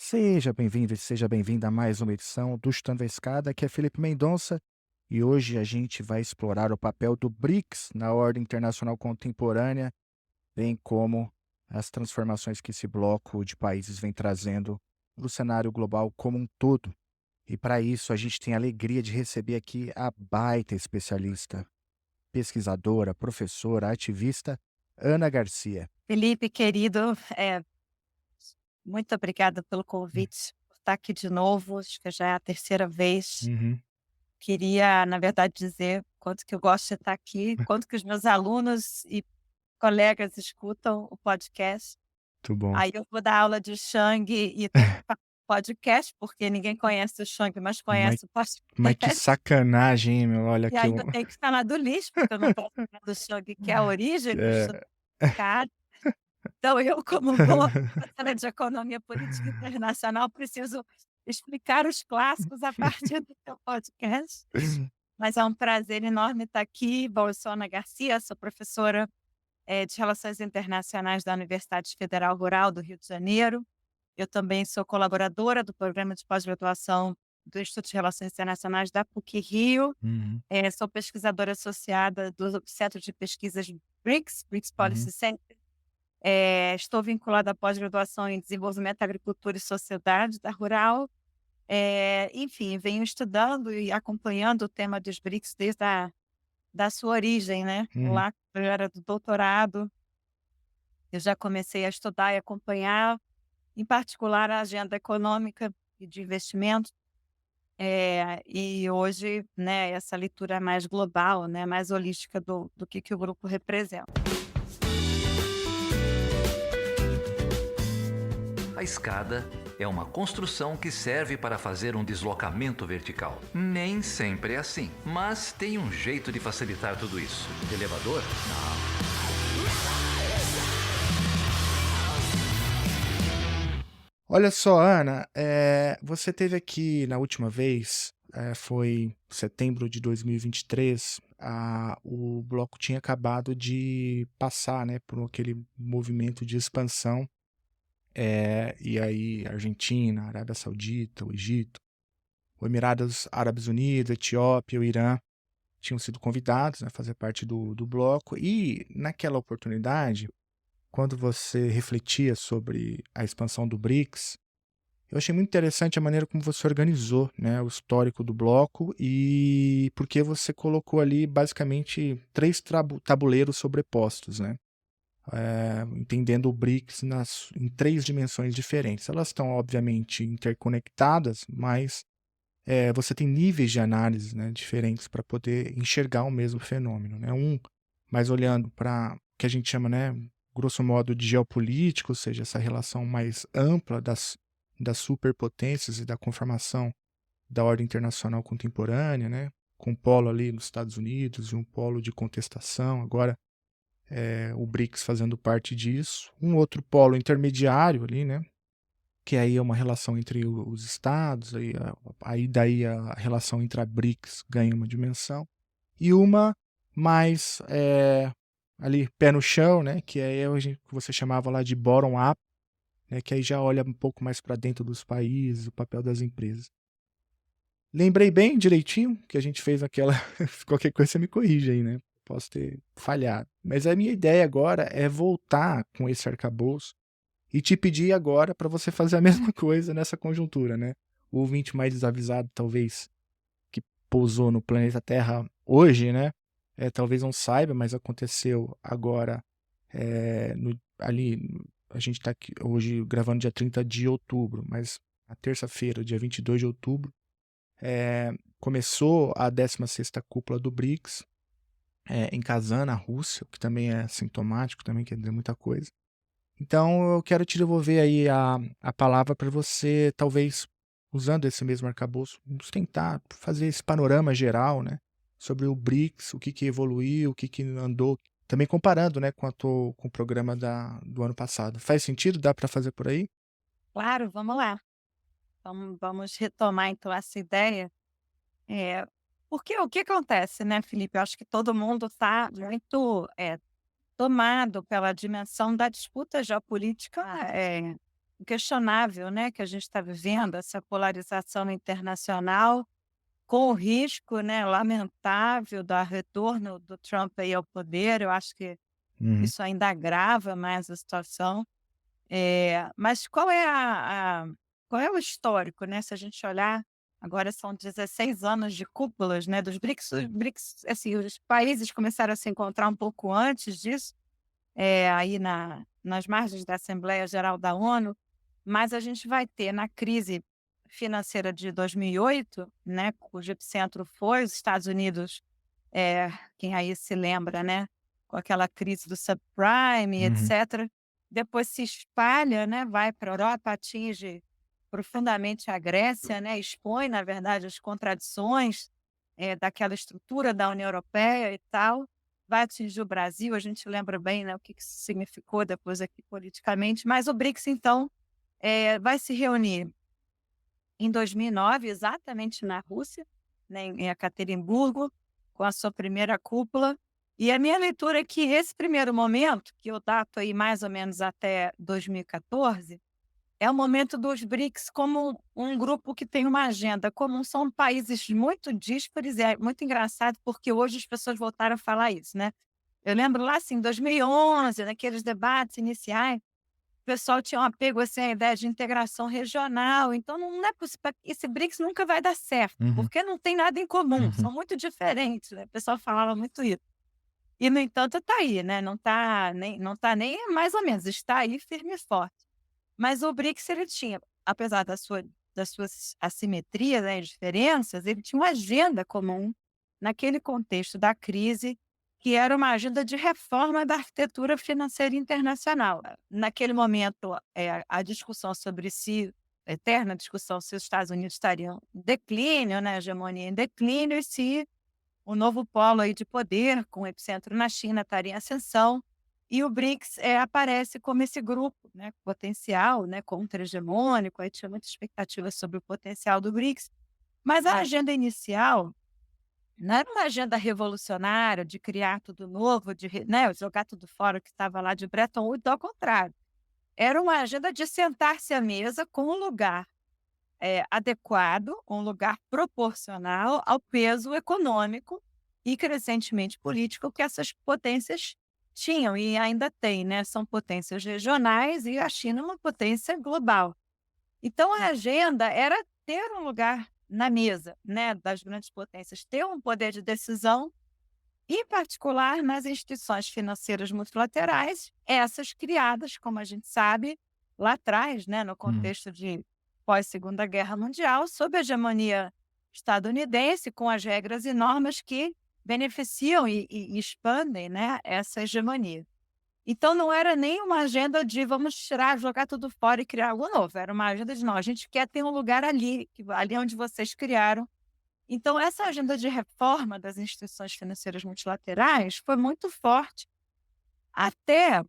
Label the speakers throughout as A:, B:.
A: Seja bem-vindo e seja bem-vinda a mais uma edição do Chutando a Escada, aqui é Felipe Mendonça e hoje a gente vai explorar o papel do BRICS na ordem internacional contemporânea, bem como as transformações que esse bloco de países vem trazendo para o cenário global como um todo. E para isso a gente tem a alegria de receber aqui a baita especialista, pesquisadora, professora, ativista, Ana Garcia.
B: Felipe, querido, muito obrigada pelo convite, por estar aqui de novo, acho que já é a terceira vez.
A: Uhum.
B: Queria, na verdade, dizer quanto que eu gosto de estar aqui, quanto que os meus alunos e colegas escutam o podcast.
A: Muito bom.
B: Aí eu vou dar aula de Xang e tenho que falar podcast, porque ninguém conhece o Xang, mas
A: Mas
B: conhece o podcast.
A: Mas que sacanagem, hein, meu. Olha
B: E
A: que
B: aí
A: eu
B: eu tenho que falar do lixo, porque eu não posso falar do Xang, que é a origem do
A: é.
B: significado. Então eu, como boa professora de economia política internacional, preciso explicar os clássicos a partir do seu podcast. Mas é um prazer enorme estar aqui. Bom, eu sou Ana Garcia, sou professora, de Relações Internacionais da Universidade Federal Rural do Rio de Janeiro. Eu também sou colaboradora do programa de pós-graduação do Instituto de Relações Internacionais da PUC-Rio.
A: Uhum,
B: Sou pesquisadora associada do Centro de Pesquisas BRICS
A: uhum.
B: Policy Center. Estou vinculada à pós-graduação em Desenvolvimento, Agricultura e Sociedade da Rural. Enfim, venho estudando e acompanhando o tema dos BRICS desde da sua origem, né.
A: Uhum.
B: Lá quando eu era do doutorado, eu já comecei a estudar e acompanhar, em particular a agenda econômica e de investimento. E hoje, né, essa leitura mais global, né, mais holística do que o grupo representa.
C: A escada é uma construção que serve para fazer um deslocamento vertical. Nem sempre é assim, mas tem um jeito de facilitar tudo isso. Elevador? Não.
A: Olha só, Ana, você teve aqui na última vez, foi setembro de 2023, o bloco tinha acabado de passar, né, por aquele movimento de expansão, e aí Argentina, Arábia Saudita, o Egito, o Emirados Árabes Unidos, Etiópia, o Irã tinham sido convidados, né, a fazer parte do bloco e naquela oportunidade, quando você refletia sobre a expansão do BRICS, eu achei muito interessante a maneira como você organizou, né, o histórico do bloco e porque você colocou ali basicamente 3 tabuleiros sobrepostos, né, entendendo o BRICS em 3 dimensões diferentes. Elas estão obviamente interconectadas, mas, você tem níveis de análise, né, diferentes para poder enxergar o mesmo fenômeno, né. Mais olhando para o que a gente chama, né, grosso modo de geopolítica, ou seja, essa relação mais ampla das superpotências e da conformação da ordem internacional contemporânea, né, com um polo ali nos Estados Unidos e um polo de contestação, agora o BRICS fazendo parte disso. Um outro polo intermediário ali, né, que aí é uma relação entre os estados, aí daí a relação entre a BRICS ganha uma dimensão. E uma mais ali pé no chão, né, que é que você chamava lá de bottom up, né, que aí já olha um pouco mais para dentro dos países, o papel das empresas. Lembrei bem direitinho que a gente fez aquela qualquer coisa você me corrige aí, né, posso ter falhado. Mas a minha ideia agora é voltar com esse arcabouço e te pedir agora para você fazer a mesma coisa nessa conjuntura, né. O ouvinte mais desavisado talvez, que pousou no planeta Terra hoje, né, talvez não saiba, mas aconteceu agora, a gente está aqui hoje gravando dia 30 de outubro, mas na terça-feira, dia 22 de outubro, começou a 16ª cúpula do BRICS, em Kazan, na Rússia, o que também é sintomático, também quer dizer muita coisa. Então eu quero te devolver aí a palavra para você, talvez, usando esse mesmo arcabouço, nos tentar fazer esse panorama geral, né, sobre o BRICS, o que que evoluiu, o que que andou, também comparando, né, com o programa do ano passado. Faz sentido? Dá para fazer por aí?
B: Claro, vamos lá. Vamos retomar então essa ideia. É, porque o que acontece, né, Felipe? Eu acho que todo mundo está muito tomado pela dimensão da disputa geopolítica, inquestionável, né, que a gente está vivendo, essa polarização internacional, com o risco, né, lamentável do retorno do Trump aí ao poder. Eu acho que
A: Uhum,
B: isso ainda agrava mais a situação. Mas qual é o histórico, né, se a gente olhar, agora são 16 anos de cúpulas, né, dos BRICS. Os BRICS, assim, os países começaram a se encontrar um pouco antes disso, aí nas margens da Assembleia Geral da ONU, mas a gente vai ter na crise financeira de 2008, né, cujo epicentro foi os Estados Unidos, quem aí se lembra, né, com aquela crise do subprime,
A: uhum,
B: etcétera. Depois se espalha, né, vai para a Europa, atinge profundamente a Grécia, né, expõe, na verdade, as contradições, daquela estrutura da União Europeia e tal. Vai atingir o Brasil, a gente lembra bem, né, o que isso significou depois aqui politicamente, mas o BRICS então, vai se reunir em 2009, exatamente na Rússia, né, em Ekaterimburgo, com a sua primeira cúpula. E a minha leitura é que esse primeiro momento, que eu dato aí mais ou menos até 2014, é o momento dos BRICS como um grupo que tem uma agenda comum. São países muito díspares, é muito engraçado, porque hoje as pessoas voltaram a falar isso, né. Eu lembro lá, assim, em 2011, naqueles debates iniciais, o pessoal tinha um apego, assim, à ideia de integração regional. Então não é possi esse BRICS nunca vai dar certo,
A: uhum,
B: porque não tem nada em comum,
A: uhum,
B: são muito diferentes, né, o pessoal falava muito isso. E, no entanto, está aí, né, não tá nem mais ou menos, está aí firme e forte. Mas o BRICS ele tinha, apesar das suas assimetrias, né, e diferenças, ele tinha uma agenda comum naquele contexto da crise, que era uma agenda de reforma da arquitetura financeira internacional. Naquele momento, a discussão sobre se eterna discussão se os Estados Unidos estariam em declínio, né, hegemonia em declínio, e se o novo polo aí de poder, com epicentro na China, estaria em ascensão. E o BRICS, aparece como esse grupo, né, potencial, né, contra-hegemônico. Aí tinha muita expectativa sobre o potencial do BRICS, mas a agenda inicial não era uma agenda revolucionária de criar tudo novo, né, jogar tudo fora o que estava lá de Bretton Woods. Ao contrário, era uma agenda de sentar-se à mesa com um lugar adequado, um lugar proporcional ao peso econômico e crescentemente político que essas potências tinham e ainda têm, né? São potências regionais e a China é uma potência global. Então a agenda era ter um lugar na mesa, né, das grandes potências, ter um poder de decisão, em particular nas instituições financeiras multilaterais, essas criadas, como a gente sabe, lá atrás, né, no
A: uhum.
B: contexto de pós-Segunda Guerra Mundial, sob a hegemonia estadunidense, com as regras e normas que beneficiam e expandem, né, essa hegemonia. Então não era nem uma agenda de vamos tirar, jogar tudo fora e criar algo novo, era uma agenda de não, a gente quer ter um lugar ali, ali onde vocês criaram. Então, essa agenda de reforma das instituições financeiras multilaterais foi muito forte, até,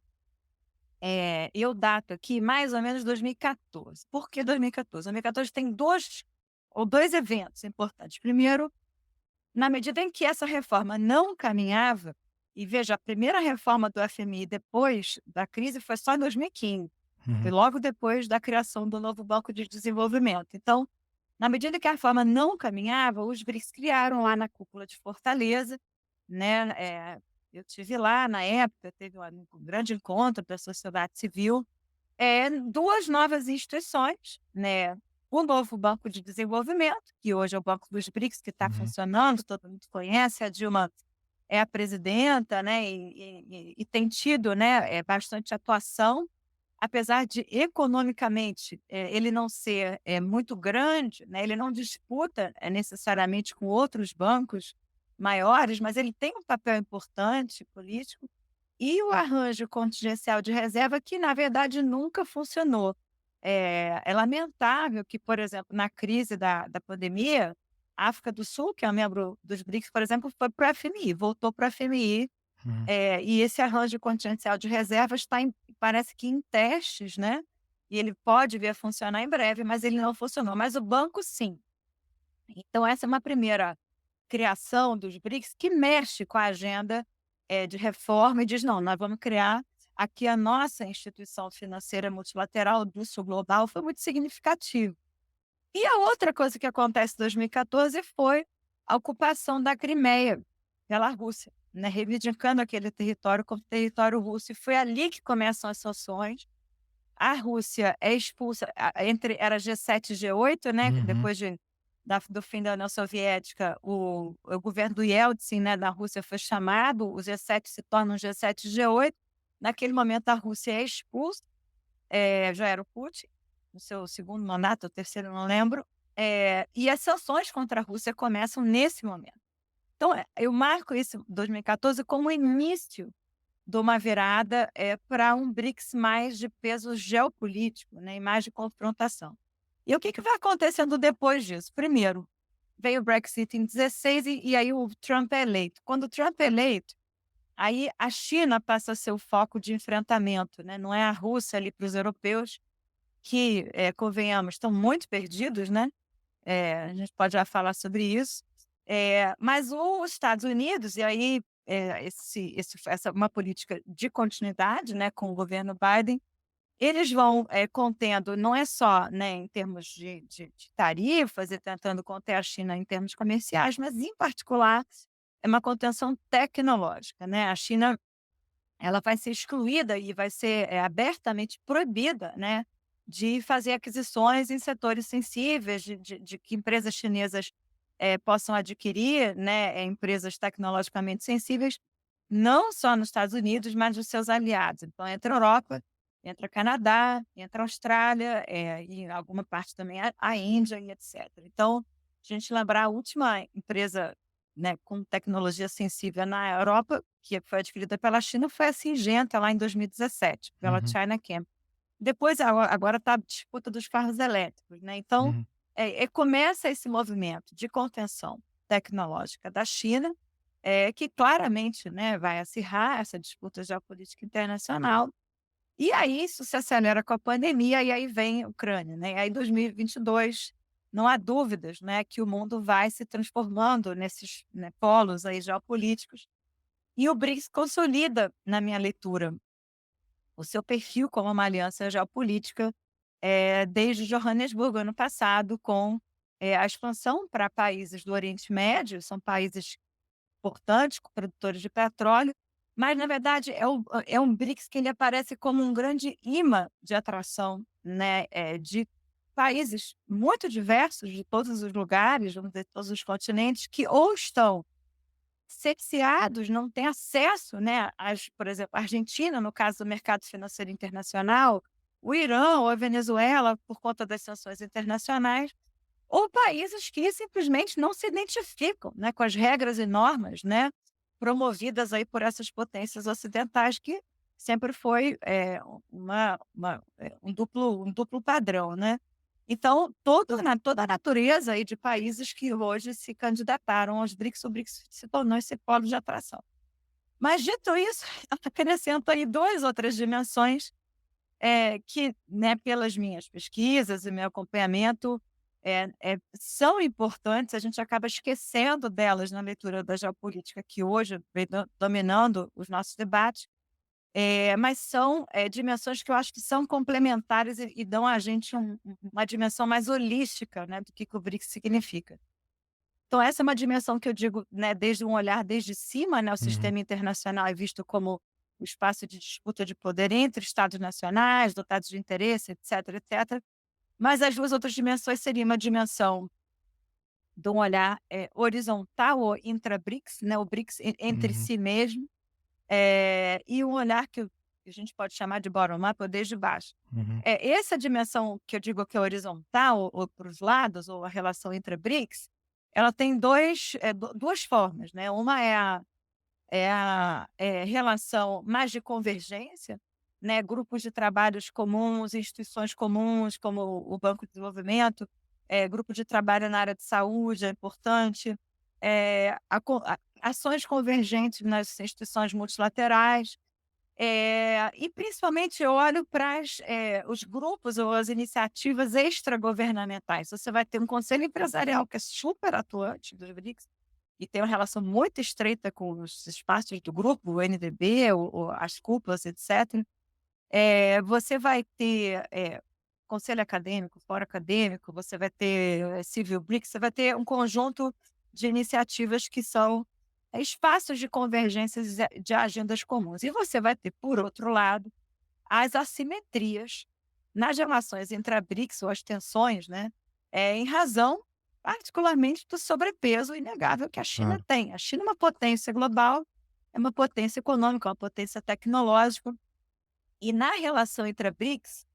B: eu dato aqui mais ou menos 2014. Por que 2014? 2014 tem 2 eventos importantes. Primeiro, na medida em que essa reforma não caminhava, e veja, a primeira reforma do FMI depois da crise foi só em 2015, foi
A: Uhum,
B: logo depois da criação do novo Banco de Desenvolvimento. Então, na medida que a reforma não caminhava, os BRICS criaram lá na cúpula de Fortaleza, né, eu tive lá na época, teve um grande encontro da sociedade civil, 2 novas instituições, né, o novo Banco de Desenvolvimento, que hoje é o Banco dos BRICS, que está
A: uhum,
B: funcionando, todo mundo conhece, a Dilma é a presidenta, né, e tem tido, né, bastante atuação. Apesar de economicamente, ele não ser, muito grande, né, ele não disputa, necessariamente com outros bancos maiores, mas ele tem um papel importante político, e o arranjo contingencial de reserva que, na verdade, nunca funcionou. É lamentável que, por exemplo, na crise da pandemia, a África do Sul, que é um membro dos BRICS, por exemplo, foi para o FMI, voltou para o FMI.
A: uhum,
B: E esse arranjo contingencial de reserva está parece que em testes, né, e ele pode vir a funcionar em breve, mas ele não funcionou, mas o banco sim. Então essa é uma primeira criação dos BRICS que mexe com a agenda, de reforma e diz: "Não, nós vamos criar aqui a nossa instituição financeira multilateral do Sul Global foi muito significativo. E a outra coisa que acontece em 2014 foi a ocupação da Crimeia pela Rússia, né, reivindicando aquele território como território russo. E foi ali que começam as sanções. A Rússia é expulsa, era G7 e G8, né?
A: Uhum.
B: Depois do fim da União Soviética, o governo do Yeltsin, né, da Rússia foi chamado, o G7 se torna um G7 e G8. Naquele momento, a Rússia é expulsa, já era o Putin, no seu segundo mandato, ou terceiro, não lembro, e as sanções contra a Rússia começam nesse momento. Então, eu marco isso, 2014, como o início de uma virada para um BRICS mais de peso geopolítico, né, e mais de confrontação. E o que vai acontecendo depois disso? Primeiro, veio o Brexit em 16 e aí o Trump é eleito. Quando o Trump é eleito, aí a China passa a ser o foco de enfrentamento, né? Não é a Rússia ali para os europeus, que, convenhamos, estão muito perdidos, né? A gente pode já falar sobre isso. Mas os Estados Unidos, e aí essa uma política de continuidade, né, com o governo Biden, eles vão contendo, não é só, né, em termos de tarifas e tentando conter a China em termos comerciais, mas em particular é uma contenção tecnológica, né? A China, ela vai ser excluída e vai ser abertamente proibida, né, de fazer aquisições em setores sensíveis, de que empresas chinesas possam adquirir, né, empresas tecnologicamente sensíveis, não só nos Estados Unidos, mas nos seus aliados. Então, entra a Europa, entra Canadá, entra a Austrália, e em alguma parte também a Índia e etc. Então, a gente lembrar a última empresa, né, com tecnologia sensível na Europa, que foi adquirida pela China, foi a Syngenta, lá em 2017, pela
A: Uhum.
B: China Chem. Depois, agora está a disputa dos carros elétricos, né? Então,
A: Uhum.
B: começa esse movimento de contenção tecnológica da China, que claramente, né, vai acirrar essa disputa geopolítica internacional. E aí isso se acelera com a pandemia, e aí vem a Ucrânia, né? E aí 2022, não há dúvidas, né, que o mundo vai se transformando nesses, né, polos aí geopolíticos. E o BRICS consolida, na minha leitura, o seu perfil como uma aliança geopolítica, desde Johannesburgo, ano passado, com a expansão para países do Oriente Médio, são países importantes, produtores de petróleo, mas, na verdade, é um BRICS que ele aparece como um grande imã de atração, né, de países muito diversos, de todos os lugares, vamos dizer, todos os continentes, que ou estão cerceados, não têm acesso, né, por exemplo, a Argentina, no caso do mercado financeiro internacional, o Irã ou a Venezuela, por conta das sanções internacionais, ou países que simplesmente não se identificam, né, com as regras e normas, né, promovidas aí por essas potências ocidentais, que sempre foi um duplo padrão, né? Então, toda a natureza aí de países que hoje se candidataram aos BRICS, o BRICS se tornou esse polo de atração. Mas, dito isso, acrescento aí duas outras dimensões que, né, pelas minhas pesquisas e meu acompanhamento, são importantes, a gente acaba esquecendo delas na leitura da geopolítica que hoje vem dominando os nossos debates, mas são dimensões que eu acho que são complementares e dão a gente uma dimensão mais holística, né, do que o BRICS significa. Então essa é uma dimensão que eu digo, né, desde um olhar desde cima, né, o
A: Uhum.
B: sistema internacional é visto como o espaço de disputa de poder entre estados nacionais, dotados de interesse, etc, etc. Mas as duas outras dimensões seriam uma dimensão de um olhar horizontal ou intra-BRICS, né, o BRICS entre
A: Uhum.
B: si mesmo, e um olhar que a gente pode chamar de bottom-up ou desde baixo.
A: Uhum.
B: Essa dimensão que eu digo que é horizontal ou para os lados, ou a relação intra-BRICS, ela tem duas formas, né? Uma é a relação mais de convergência, né, grupos de trabalhos comuns, instituições comuns, como o Banco de Desenvolvimento, grupo de trabalho na área de saúde é importante, ações convergentes nas instituições multilaterais, e principalmente eu olho para os grupos ou as iniciativas extragovernamentais. Você vai ter um conselho empresarial que é super atuante dos BRICS, e tem uma relação muito estreita com os espaços do grupo, o NDB, as cúpulas, etc., você vai ter conselho acadêmico, fórum acadêmico, você vai ter Civil BRICS, você vai ter um conjunto de iniciativas que são espaços de convergências de agendas comuns. E você vai ter, por outro lado, as assimetrias nas relações entre a BRICS, ou as tensões, né, em razão, particularmente, do sobrepeso inegável que a China
A: Claro.
B: tem. A China é uma potência global, é uma potência econômica, uma potência tecnológica, e na relação entre a BRICS,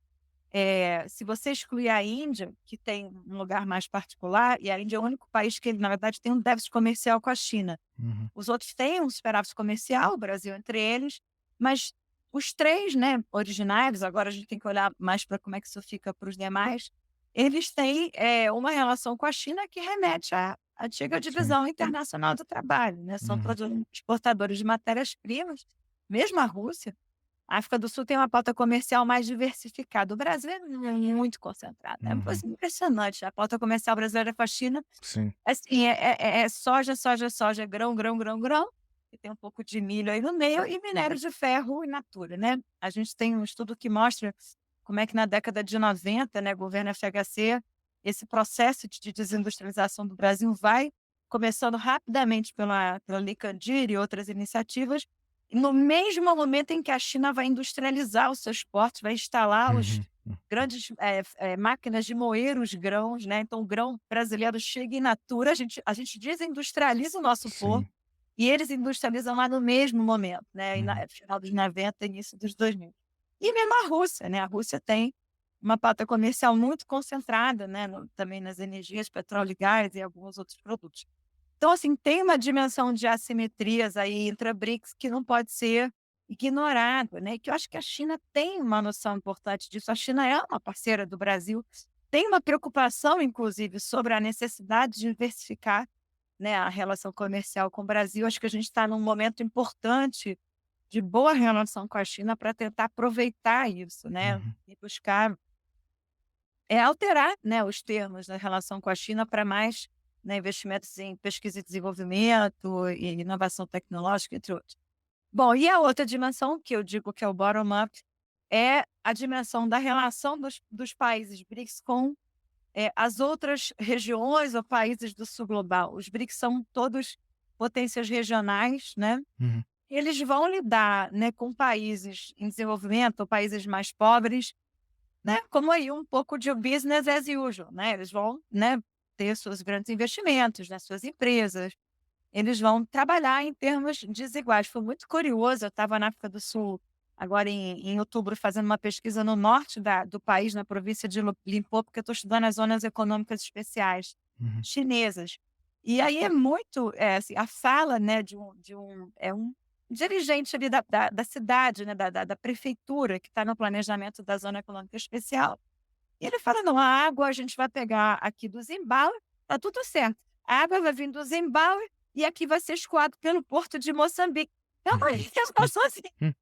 B: se você excluir a Índia, que tem um lugar mais particular, e a Índia é o único país que, na verdade, tem um déficit comercial com a China.
A: Uhum.
B: Os outros têm um superávit comercial, o Brasil entre eles, mas os três, né, originários, agora a gente tem que olhar mais para como é que isso fica para os demais, eles têm uma relação com a China que remete à antiga
A: Sim.
B: divisão internacional do trabalho, né? São
A: Uhum.
B: exportadores de matérias-primas, mesmo a Rússia. A África do Sul tem uma pauta comercial mais diversificada. O Brasil é muito concentrado, é uma
A: Uhum.
B: coisa impressionante. A pauta comercial brasileira com a China,
A: Sim.
B: assim, é soja, soja, soja, grão, grão, grão, grão, e tem um pouco de milho aí no meio, e minério de ferro in natura, né. A gente tem um estudo que mostra como é que na década de 90, né, governo FHC, esse processo de desindustrialização do Brasil vai começando rapidamente pela Lei Candir e outras iniciativas, e no mesmo momento em que a China vai industrializar os seus portos, vai instalar os
A: Uhum.
B: grandes, máquinas de moer os grãos, né, então o grão brasileiro chega in natura, a gente desindustrializa o nosso povo,
A: Sim.
B: e eles industrializam lá no mesmo momento, né,
A: Uhum.
B: final dos 90, início dos 2000. E mesmo a Rússia, né, a Rússia tem uma pauta comercial muito concentrada, né, também nas energias, petróleo e gás e alguns outros produtos. Então, assim, tem uma dimensão de assimetrias aí entre a BRICS que não pode ser ignorada, né, que eu acho que a China tem uma noção importante disso. A China é uma parceira do Brasil, tem uma preocupação, inclusive, sobre a necessidade de diversificar, né, a relação comercial com o Brasil. Acho que a gente está num momento importante de boa relação com a China para tentar aproveitar isso, né,
A: Uhum.
B: e buscar alterar, né, os termos da relação com a China para mais, né, investimentos em pesquisa e desenvolvimento e inovação tecnológica, entre outros. Bom, e a outra dimensão, que eu digo que é o bottom-up, é a dimensão da relação dos países BRICS com as outras regiões ou países do sul global. Os BRICS são todos potências regionais, né?
A: Uhum.
B: Eles vão lidar, né, com países em desenvolvimento ou países mais pobres, né, como aí um pouco de business as usual, né, eles vão, né, ter seus grandes investimentos, né, suas empresas, eles vão trabalhar em termos desiguais. Foi muito curioso, eu estava na África do Sul agora em outubro fazendo uma pesquisa no norte do país, na província de Limpopo, porque eu estou estudando as zonas econômicas especiais
A: Uhum.
B: chinesas. E aí é muito, assim, a fala, né, um dirigente ali da cidade, né, da prefeitura que está no planejamento da zona econômica especial. E ele fala: "Não, a água a gente vai pegar aqui do Zimbábue, tá tudo certo. A água vai vir do Zimbábue e aqui vai ser escoado pelo porto de Moçambique". É uma
A: Uhum.
B: situação assim,
A: Hum.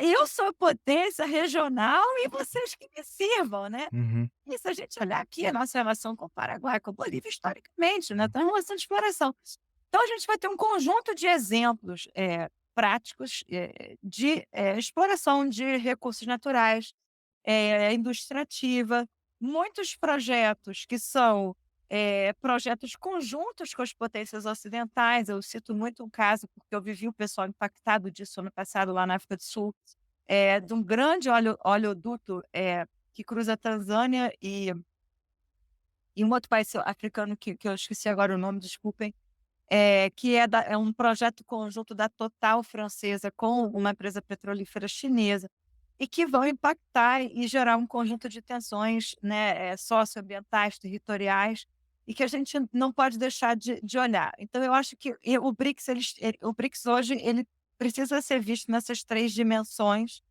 B: eu sou potência regional e vocês que me sirvam, né.
A: Uhum.
B: E se a gente olhar aqui a nossa relação com o Paraguai, com a Bolívia, historicamente, né, tá uma relação de exploração. Então a gente vai ter um conjunto de exemplos, práticos, de, exploração de recursos naturais, indústria ativa, muitos projetos que são, projetos conjuntos com as potências ocidentais. Eu cito muito um caso, porque eu vivi o pessoal impactado disso ano passado lá na África do Sul, de um grande oleoduto, que cruza a Tanzânia e um outro país africano que eu esqueci agora o nome, desculpem, que é um projeto conjunto da Total francesa com uma empresa petrolífera chinesa, e que vão impactar e gerar um conjunto de tensões, né, socioambientais, territoriais, e que a gente não pode deixar de olhar. Então eu acho que o BRICS hoje ele precisa ser visto nessas 3 dimensões,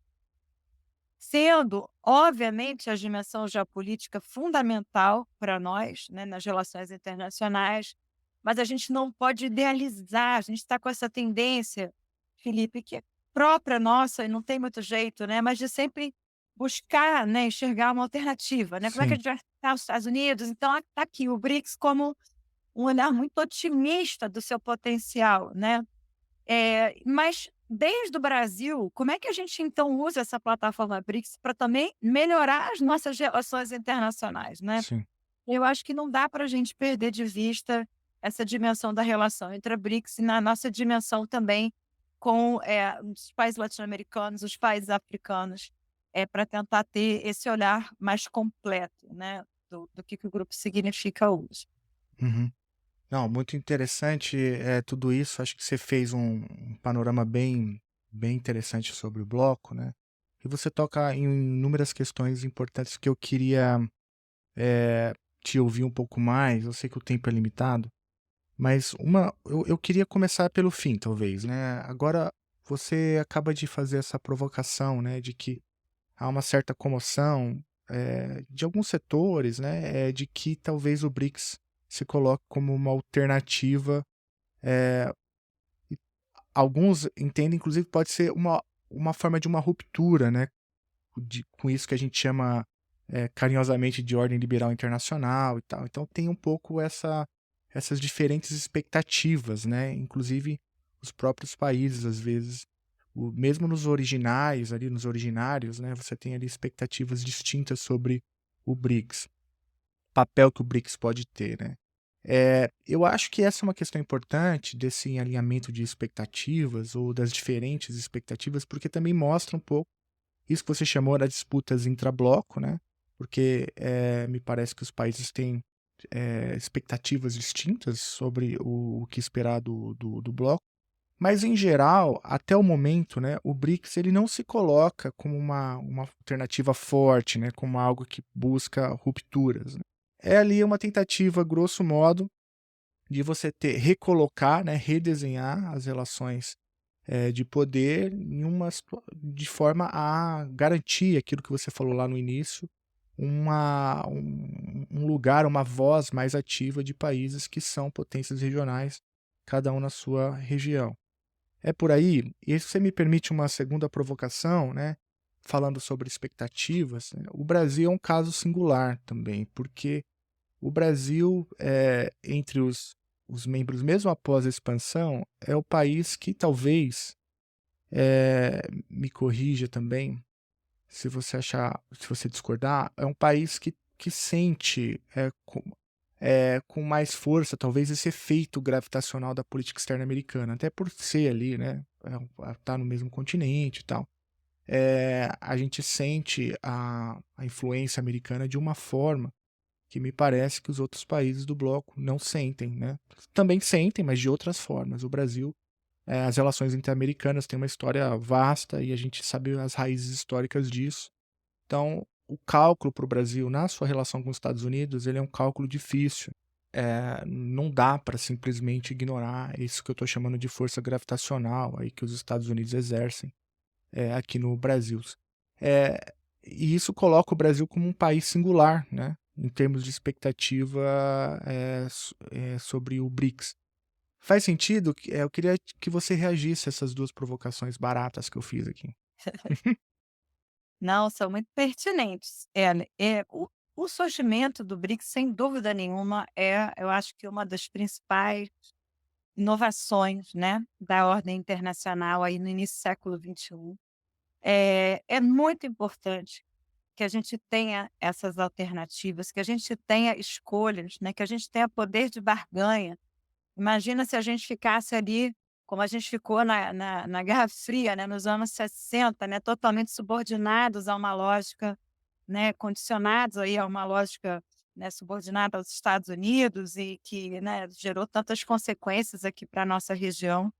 B: sendo, obviamente, a dimensão geopolítica fundamental para nós, né, nas relações internacionais, mas a gente não pode idealizar. A gente está com essa tendência, Felipe, que é própria nossa e não tem muito jeito, né, mas de sempre buscar, né, enxergar uma alternativa, né. Como é que a
A: Sim.
B: gente vai ficar os Estados Unidos? Então está aqui o BRICS como um olhar muito otimista do seu potencial, né. Mas desde o Brasil, como é que a gente então usa essa plataforma BRICS para também melhorar as nossas relações internacionais, né?
A: Sim.
B: Eu acho que não dá para a gente perder de vista essa dimensão da relação entre a BRICS e na nossa dimensão também com os países latino-americanos, os países africanos, para tentar ter esse olhar mais completo, né, do que o grupo significa hoje.
A: Uhum. Não, muito interessante, tudo isso. Acho que você fez um panorama bem interessante sobre o bloco, né. E você toca em inúmeras questões importantes que eu queria, eh, te ouvir um pouco mais. Eu sei que o tempo é limitado, mas eu queria começar pelo fim, talvez, né. Agora você acaba de fazer essa provocação, né, de que há uma certa comoção, de alguns setores, né, de que talvez o BRICS se coloque como uma alternativa. eh, Alguns entendem, inclusive, pode ser uma forma de uma ruptura, né, com isso que a gente chama, carinhosamente, de ordem liberal internacional e tal. Então tem um pouco essas diferentes expectativas, né, inclusive os próprios países, às vezes, mesmo nos originais, ali, nos originários, né, você tem ali expectativas distintas sobre o BRICS, papel que o BRICS pode ter, né. Eu acho que essa é uma questão importante desse alinhamento de expectativas ou das diferentes expectativas, porque também mostra um pouco isso que você chamou das disputas intrabloco, né, porque, me parece que os países têm, expectativas distintas sobre o que esperar do bloco, mas em geral, até o momento, né, o BRICS ele não se coloca como uma alternativa forte, né, como algo que busca rupturas, né. É ali uma tentativa, grosso modo, de você recolocar, né, redesenhar as relações, de poder de forma a garantir aquilo que você falou lá no início, um lugar, uma voz mais ativa de países que são potências regionais, cada um na sua região. É por aí? E se você me permite uma segunda provocação, né, falando sobre expectativas, né, o Brasil é um caso singular também, porque o Brasil, entre os membros, mesmo após a expansão, é o país que talvez, me corrija também, se você discordar, é um país que sente, com mais força, talvez, esse efeito gravitacional da política externa americana, até por ser ali, né, tá no mesmo continente e tal. A gente sente a influência americana de uma forma que me parece que os outros países do bloco não sentem, né. Também sentem, mas de outras formas. O Brasil, as relações inter-americanas têm uma história vasta e a gente sabe as raízes históricas disso. Então, o cálculo para o Brasil na sua relação com os Estados Unidos, ele é um cálculo difícil. Não dá para simplesmente ignorar isso que eu estou chamando de força gravitacional aí que os Estados Unidos exercem, aqui no Brasil. Eh, e isso coloca o Brasil como um país singular, né, em termos de expectativa, sobre o BRICS. Faz sentido? Eu queria que você reagisse a essas 2 provocações baratas que eu fiz aqui.
B: Não, são muito pertinentes. O surgimento do BRICS, sem dúvida nenhuma, eu acho que uma das principais inovações, né, da ordem internacional aí no início do século XXI. É muito importante que a gente tenha essas alternativas, que a gente tenha escolhas, né, que a gente tenha poder de barganha. Imagina se a gente ficasse ali, como a gente ficou na Guerra Fria, né, nos anos 60, né, totalmente subordinados a uma lógica, né, condicionados aí a uma lógica, né, subordinada aos Estados Unidos e que, né, gerou tantas consequências aqui para a nossa região.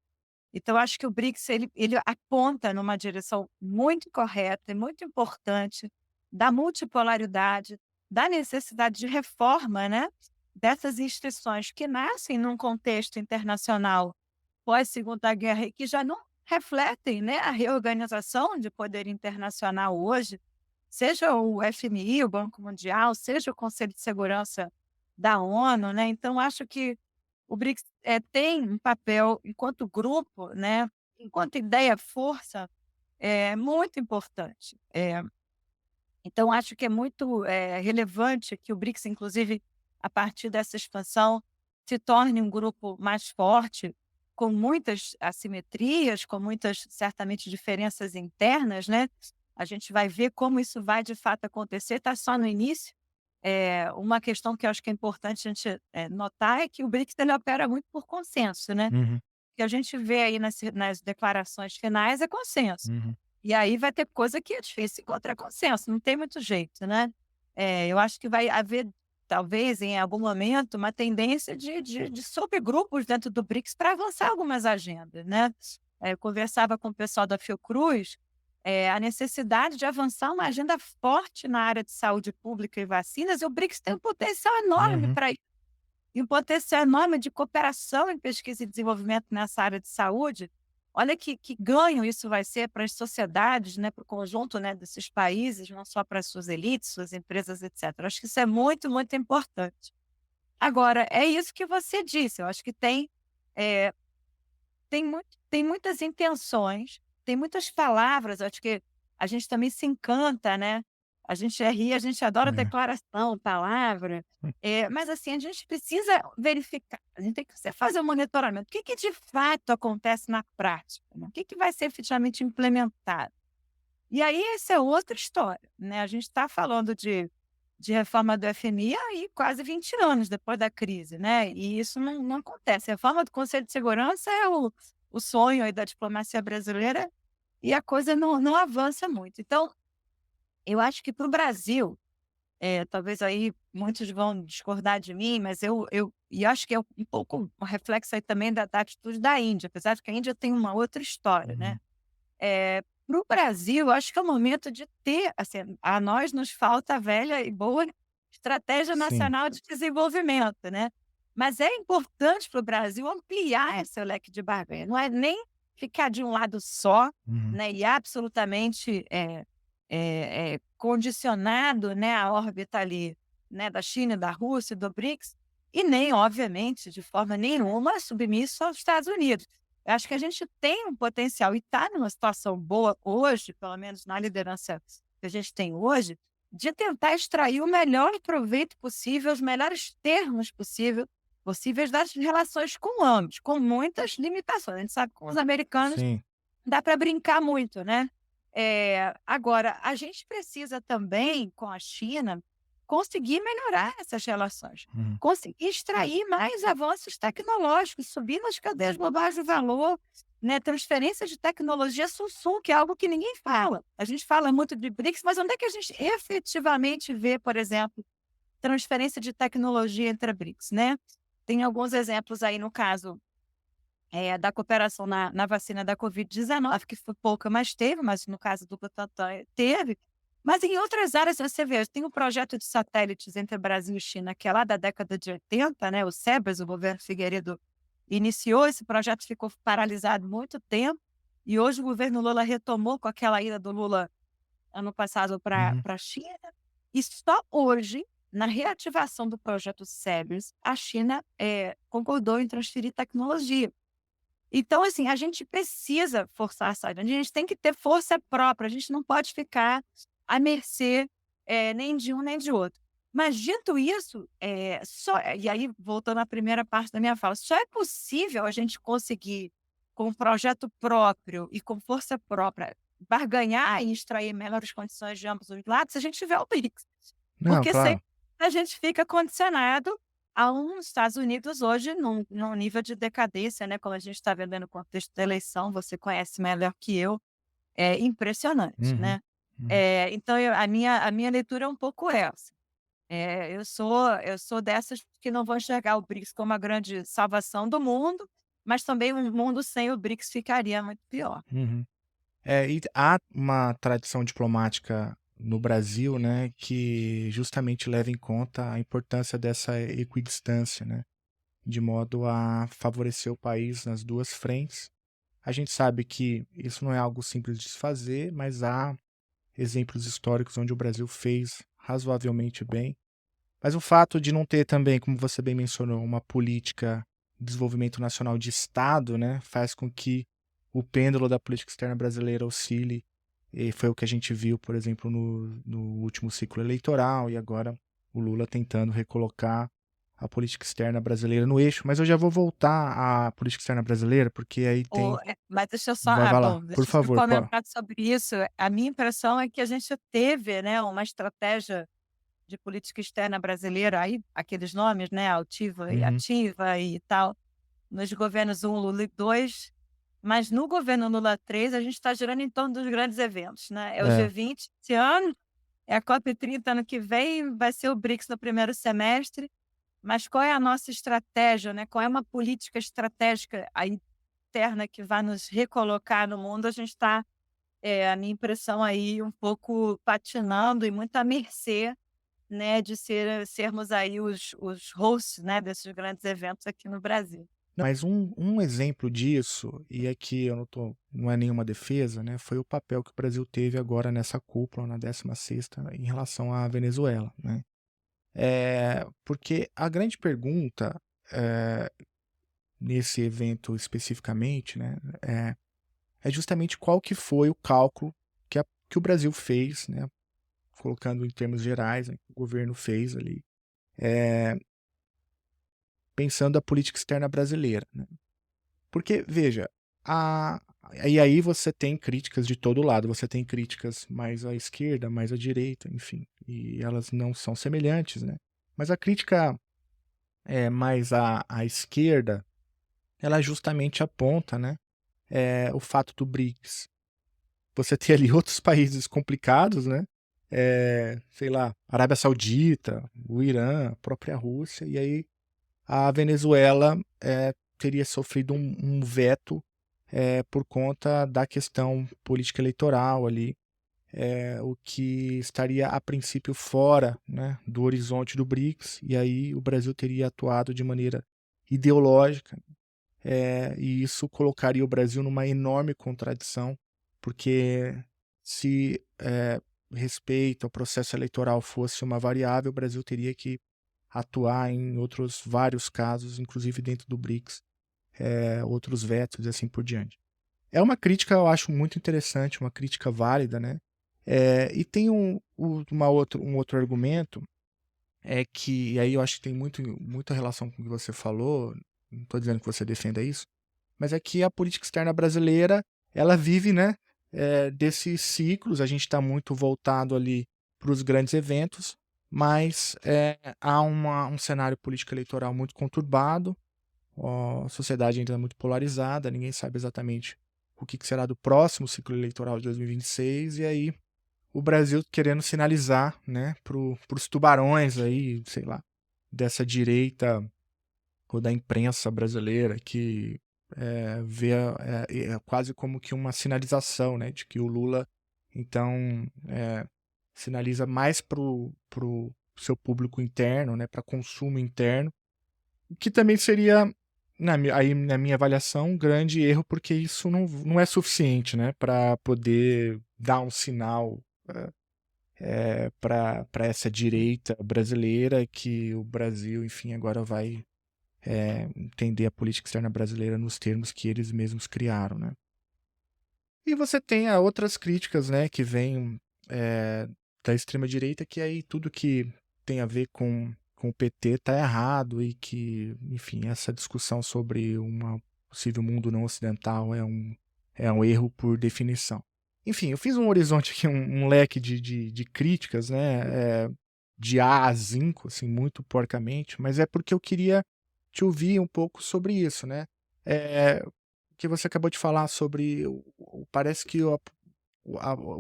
B: Então, eu acho que o BRICS ele aponta numa direção muito correta e muito importante da multipolaridade, da necessidade de reforma, né, dessas instituições que nascem num contexto internacional pós-Segunda Guerra e que já não refletem, né, a reorganização de poder internacional hoje, seja o FMI, o Banco Mundial, seja o Conselho de Segurança da ONU, né. Então acho que o BRICS, tem um papel enquanto grupo, né, enquanto ideia força, muito importante. Então acho que é muito, relevante que o BRICS, inclusive, a partir dessa expansão, se torne um grupo mais forte, com muitas assimetrias, com muitas, certamente, diferenças internas, né? A gente vai ver como isso vai de fato acontecer, está só no início. Uma questão que eu acho que é importante a gente notar é que o BRICS ele opera muito por consenso, né?
A: Uhum,
B: O que a gente vê aí nas declarações finais é consenso.
A: uhum,
B: E aí vai ter coisa que é difícil encontrar consenso, não tem muito jeito, né? Eu acho que vai haver, talvez, em algum momento, uma tendência de subgrupos dentro do BRICS para avançar algumas agendas, né? Eu conversava com o pessoal da Fiocruz, a necessidade de avançar uma agenda forte na área de saúde pública e vacinas, e o BRICS tem um potencial enorme
A: uhum.
B: para isso, e um potencial enorme de cooperação em pesquisa e desenvolvimento nessa área de saúde. Olha que ganho isso vai ser para as sociedades, né, para o conjunto, né, desses países, não só para as suas elites, suas empresas, etc. Acho que isso é muito, muito importante. Agora, é isso que você disse, eu acho que eh, tem muitas intenções, tem muitas palavras, eu acho que a gente também se encanta, né, a gente ri, a gente adora
A: É.
B: declaração, palavra, mas assim, a gente precisa verificar, a gente tem que fazer um monitoramento. O que que de fato acontece na prática, né, o que que vai ser efetivamente implementado? E aí essa é outra história, né, a gente está falando de reforma do FMI aí quase 20 anos depois da crise, né, e isso não acontece. A reforma do Conselho de Segurança é o sonho aí da diplomacia brasileira e a coisa não avança muito. Então, eu acho que para o Brasil, talvez aí muitos vão discordar de mim, mas eu acho que é um pouco um reflexo aí também da atitude da Índia, apesar de que a Índia tem uma outra história, né.
A: Uhum.
B: Para o Brasil, acho que é o momento de ter, assim, a nós nos falta a velha e boa estratégia
A: Sim.
B: nacional de desenvolvimento, né. Mas é importante para o Brasil ampliar esse leque de barganha, não é nem ficar de um lado só,
A: Uhum.
B: né, e absolutamente, condicionado, né, à órbita ali, né, da China, da Rússia, do BRICS, e nem, obviamente, de forma nenhuma submisso aos Estados Unidos. Eu acho que a gente tem um potencial e está numa situação boa hoje, pelo menos na liderança que a gente tem hoje, de tentar extrair o melhor proveito possível, os melhores termos possíveis das relações com ambos, com muitas limitações. A gente sabe que com os americanos
A: Sim.
B: dá para brincar muito, né. Agora, a gente precisa também, com a China, conseguir melhorar essas relações,
A: Uhum.
B: conseguir extrair mais avanços tecnológicos, subir nas cadeias globais de valor, né, transferência de tecnologia Samsung, que é algo que ninguém fala. A gente fala muito de BRICS, mas onde é que a gente efetivamente vê, por exemplo, transferência de tecnologia entre a BRICS, né? Tem alguns exemplos aí no caso da cooperação na vacina da Covid-19, que foi pouca, mas teve, mas no caso do Butantan teve. Mas em outras áreas você vê, tem um projeto de satélites entre Brasil e China, que é lá da década de 80, né, o SEBRAS, o governo Figueiredo iniciou esse projeto, ficou paralisado muito tempo, e hoje o governo Lula retomou com aquela ida do Lula ano passado para
A: Uhum.
B: a China, e só hoje, na reativação do projeto SEBRAS, a China concordou em transferir tecnologia. Então, assim, a gente precisa forçar a saída, a gente tem que ter força própria, a gente não pode ficar à mercê, nem de um nem de outro. Mas dito isso, e aí voltando à primeira parte da minha fala, só é possível a gente conseguir, com um projeto próprio e com força própria, barganhar e extrair melhores condições de ambos os lados, se a gente tiver o BRICS.
A: Não,
B: Porque
A: claro.
B: sempre a gente fica condicionado a Estados Unidos hoje num nível de decadência, né, como a gente está vendo no contexto da eleição, você conhece melhor que eu, é impressionante,
A: Uhum.
B: né.
A: Uhum.
B: Então a minha leitura é um pouco essa. Eu sou dessas que não vão enxergar o BRICS como a grande salvação do mundo, mas também um mundo sem o BRICS ficaria muito pior.
A: Uhum. E há uma tradição diplomática no Brasil, né, que justamente leva em conta a importância dessa equidistância, né, de modo a favorecer o país nas duas frentes. A gente sabe que isso não é algo simples de se fazer, mas há exemplos históricos onde o Brasil fez razoavelmente bem. Mas o fato de não ter também, como você bem mencionou, uma política de desenvolvimento nacional de Estado, né, faz com que o pêndulo da política externa brasileira oscile. E foi o que a gente viu, por exemplo, no último ciclo eleitoral, e agora o Lula tentando recolocar a política externa brasileira no eixo, mas eu já vou voltar à política externa brasileira, porque aí tem.
B: Mas deixa eu só
A: Vai lá,
B: bom,
A: por
B: deixa eu só
A: favor, pô.
B: comentar sobre isso. A minha impressão é que a gente teve, né, uma estratégia de política externa brasileira, aí aqueles nomes, né, altiva e
A: Uhum.
B: ativa e tal, nos governos 1, Lula e 2, mas no governo Lula 3 a gente está girando em torno dos grandes eventos, né, é o
A: É.
B: G20 esse ano, é a COP30 ano que vem, vai ser o BRICS no primeiro semestre, mas qual é a nossa estratégia, né, qual é uma política estratégica aí interna que vai nos recolocar no mundo, a gente está, a minha impressão aí, um pouco patinando e muito à mercê, né, de sermos aí os hosts, né, desses grandes eventos aqui no Brasil.
A: Mas um exemplo disso, e aqui eu não é nenhuma defesa, né, foi o papel que o Brasil teve agora nessa cúpula, na 16ª, em relação à Venezuela, né. Porque a grande pergunta, eh, nesse evento especificamente, né, é justamente qual que foi o cálculo que o Brasil fez, né, colocando em termos gerais, né, que o governo fez ali, pensando a política externa brasileira, né. Porque, veja, a e aí você tem críticas de todo lado, você tem críticas mais à esquerda, mais à direita, enfim, e elas não são semelhantes, né. Mas a crítica, mais à esquerda, ela justamente aponta, né, o fato do BRICS. Você ter ali outros países complicados, né, sei lá, Arábia Saudita, o Irã, a própria Rússia, e aí a Venezuela, teria sofrido um veto, por conta da questão política eleitoral ali, o que estaria a princípio fora, né, do horizonte do BRICS, e aí o Brasil teria atuado de maneira ideológica, e isso colocaria o Brasil numa enorme contradição, porque se, respeito ao processo eleitoral fosse uma variável, o Brasil teria que atuar em outros vários casos, inclusive dentro do BRICS, outros vetos e assim por diante. É uma crítica, eu acho muito interessante, uma crítica válida, né? E tem um outro argumento, e aí eu acho que tem muita relação com o que você falou, não estou dizendo que você defenda isso, mas é que a política externa brasileira, ela vive, né, desses ciclos, a gente está muito voltado ali para os grandes eventos, mas há um cenário político eleitoral muito conturbado, a sociedade ainda é muito polarizada, ninguém sabe exatamente o que será do próximo ciclo eleitoral de 2026, e aí o Brasil querendo sinalizar, né, para os tubarões aí, sei lá, dessa direita ou da imprensa brasileira que vê quase como que uma sinalização, né, de que o Lula, então, sinaliza mais para o seu público interno, né, para consumo interno, o que também seria, na minha avaliação, um grande erro, porque isso não é suficiente, né, para poder dar um sinal para essa direita brasileira que o Brasil, enfim, agora vai entender a política externa brasileira nos termos que eles mesmos criaram, né. E você tem outras críticas, né, que vêm da extrema direita, que aí tudo que tem a ver com o PT está errado e que, enfim, essa discussão sobre um possível mundo não ocidental é um erro por definição. Enfim, eu fiz um horizonte aqui, um leque de críticas, né, de A a zinco, assim, muito porcamente, mas é porque eu queria te ouvir um pouco sobre isso, né. Que você acabou de falar sobre parece que o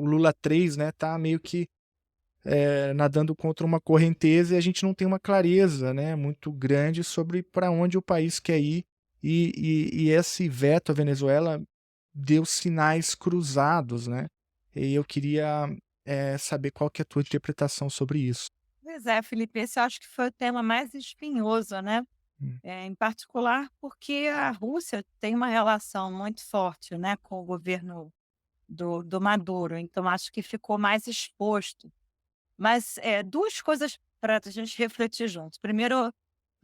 A: Lula 3, né, tá meio que, nadando contra uma correnteza e a gente não tem uma clareza, né, muito grande sobre para onde o país quer ir, e esse veto à Venezuela deu sinais cruzados, né, e eu queria, saber qual que é a tua interpretação sobre isso.
B: Pois é, Felipe, esse eu acho que foi o tema mais espinhoso, né,
A: Hum.
B: em particular porque a Rússia tem uma relação muito forte, né, com o governo do Maduro, então acho que ficou mais exposto. Mas, 2 coisas para a gente refletir juntos. Primeiro, o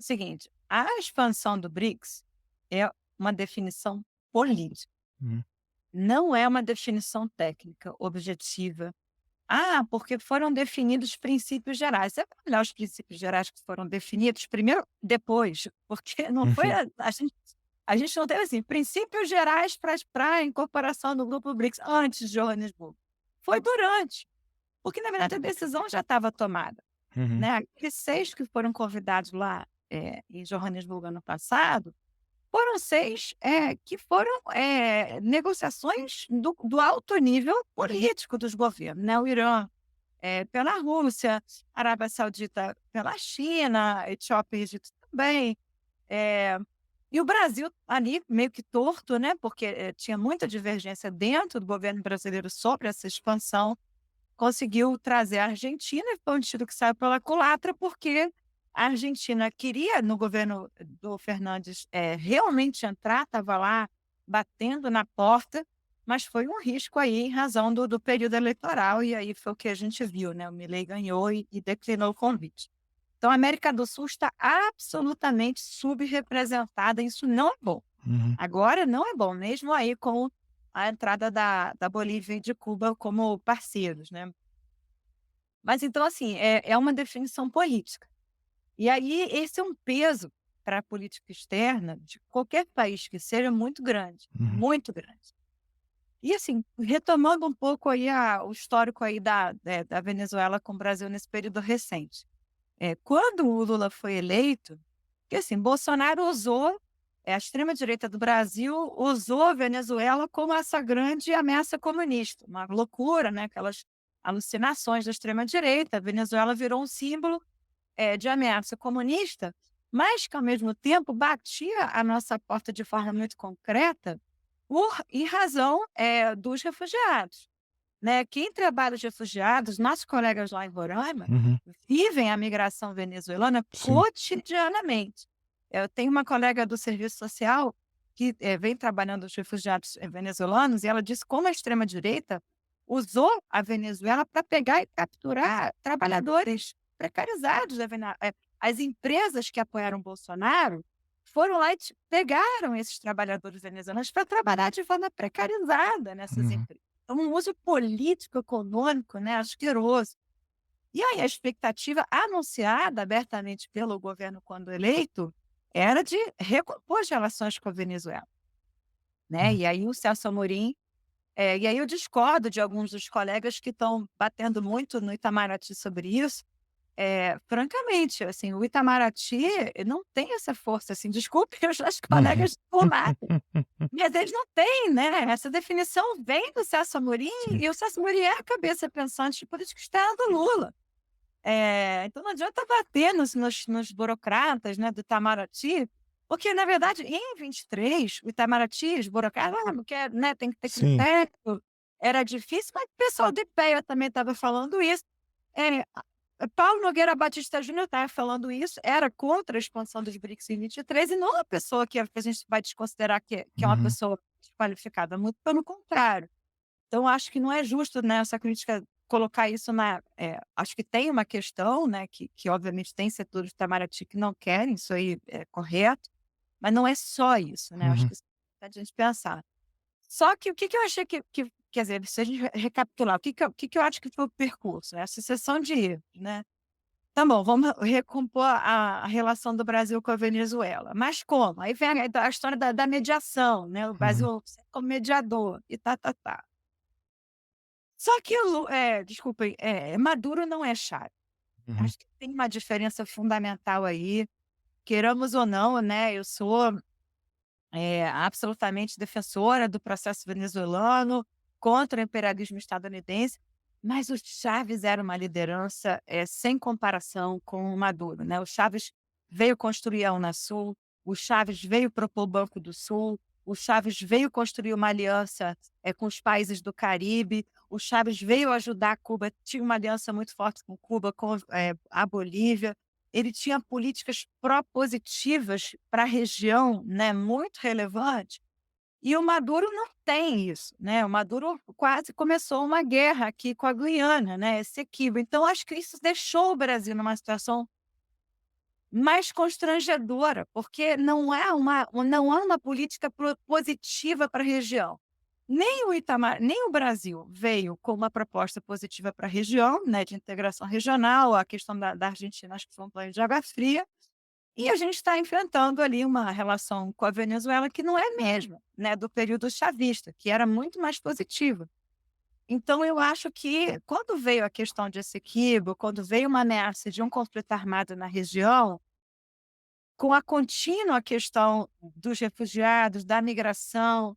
B: seguinte, a expansão do BRICS é uma definição política,
A: Uhum.
B: não é uma definição técnica, objetiva, porque foram definidos princípios gerais. Você vai olhar os princípios gerais que foram definidos primeiro, depois, porque não foi
A: Uhum.
B: a gente não teve, assim, princípios gerais para a incorporação do grupo BRICS antes de Joanesburgo. Foi durante, porque na verdade a decisão já estava tomada,
A: Uhum.
B: né. Aqueles 6 que foram convidados lá, em Joanesburgo ano passado, foram 6, que foram, negociações do alto nível político dos governos, né. O Irã, pela Rússia, Arábia Saudita pela China, Etiópia e Egito também. Eh, e o Brasil ali meio que torto, né, porque, tinha muita divergência dentro do governo brasileiro sobre essa expansão, conseguiu trazer a Argentina e foi um tiro que saiu pela culatra, porque a Argentina queria, no governo do Fernandes, realmente entrar, estava lá batendo na porta, mas foi um risco aí em razão do período eleitoral, e aí foi o que a gente viu, né, o Milei ganhou e declinou o convite. Então a América do Sul está absolutamente subrepresentada, isso não é bom.
A: Uhum.
B: Agora não é bom, mesmo aí com a entrada da Bolívia e de Cuba como parceiros, né. Mas então, assim, é uma definição política. E aí esse é um peso para a política externa de qualquer país que seja muito grande,
A: Uhum.
B: muito grande. E assim, retomando um pouco aí o histórico aí da Venezuela com o Brasil nesse período recente. Quando o Lula foi eleito, que assim, Bolsonaro usou, a extrema-direita do Brasil usou a Venezuela como essa grande ameaça comunista, uma loucura, né, aquelas alucinações da extrema-direita, a Venezuela virou um símbolo, de ameaça comunista, mas que ao mesmo tempo batia a nossa porta de forma muito concreta, em razão, dos refugiados, né. Quem trabalha os refugiados, nossos colegas lá em Roraima,
A: Uhum.
B: vivem a migração venezuelana
A: Sim.
B: cotidianamente. Eu tenho uma colega do serviço social que, vem trabalhando os refugiados, venezuelanos, e ela disse como a extrema-direita usou a Venezuela para pegar e capturar trabalhadores precarizados as empresas que apoiaram Bolsonaro foram lá e pegaram esses trabalhadores venezuelanos para trabalhar de forma precarizada nessas
A: Uhum.
B: empresas. Então, um uso político, econômico, né, asqueroso. E aí a expectativa anunciada abertamente pelo governo quando eleito, era de recompor as relações com a Venezuela, né.
A: Uhum.
B: E aí o Celso Amorim, e aí eu discordo de alguns dos colegas que estão batendo muito no Itamaraty sobre isso. Francamente, assim, o Itamaraty não tem essa força, assim, desculpe os
A: Uhum.
B: colegas diplomatas, mas eles não têm, né, essa definição vem do Celso Amorim,
A: Sim.
B: e o Celso Amorim é a cabeça pensante de política externa do Lula. Então não adianta bater nos burocratas, né, do Itamaraty, porque na verdade em 23 o Itamaraty, os burocratas: "Ah, não quer, né, tem que ter
A: Sim.
B: critério", era difícil, mas o pessoal do IPEA também estava falando isso. Paulo Nogueira Batista Júnior estava falando isso, era contra a expansão dos BRICS em 23 e não é uma pessoa que a gente vai desconsiderar que é uma
A: Uhum.
B: pessoa desqualificada, muito pelo contrário. Então acho que não é justo, né, essa crítica colocar isso acho que tem uma questão, né, que obviamente tem setores do Itamaraty que não querem, isso aí é correto, mas não é só isso, né, acho
A: Uhum.
B: que isso é importante a gente pensar. Só que o que que eu achei que quer dizer, se a gente recapitular, o que que eu acho que foi o percurso, né, a sucessão de erros, né. Tá bom, vamos recompor a relação do Brasil com a Venezuela, mas como? Aí vem a história da mediação, né, o
A: Uhum.
B: Brasil como mediador e tá. Só que desculpem, Maduro não é Chave.
A: Uhum.
B: Acho que tem uma diferença fundamental aí, queiramos ou não, né, eu sou, absolutamente defensora do processo venezuelano, contra o imperialismo estadunidense, mas o Chaves era uma liderança, sem comparação com o Maduro, né. O Chaves veio construir a Unasul, o Chaves veio propor o Banco do Sul, o Chaves veio construir uma aliança, com os países do Caribe, o Chaves veio ajudar Cuba, tinha uma aliança muito forte com Cuba, com, a Bolívia. Ele tinha políticas propositivas para a região, né, muito relevante, e o Maduro não tem isso, né, o Maduro quase começou uma guerra aqui com a Guiana, né, Essequibo. Então acho que isso deixou o Brasil numa situação mais constrangedora, porque não há uma política positiva para a região. nem o Brasil veio com uma proposta positiva para a região, né, de integração regional, a questão da Argentina, acho que foi um banho de água fria, e a gente está enfrentando ali uma relação com a Venezuela que não é a mesma, né, do período chavista, que era muito mais positiva. Então eu acho que quando veio a questão de Essequibo, quando veio uma ameaça de um conflito armado na região, com a contínua questão dos refugiados, da migração,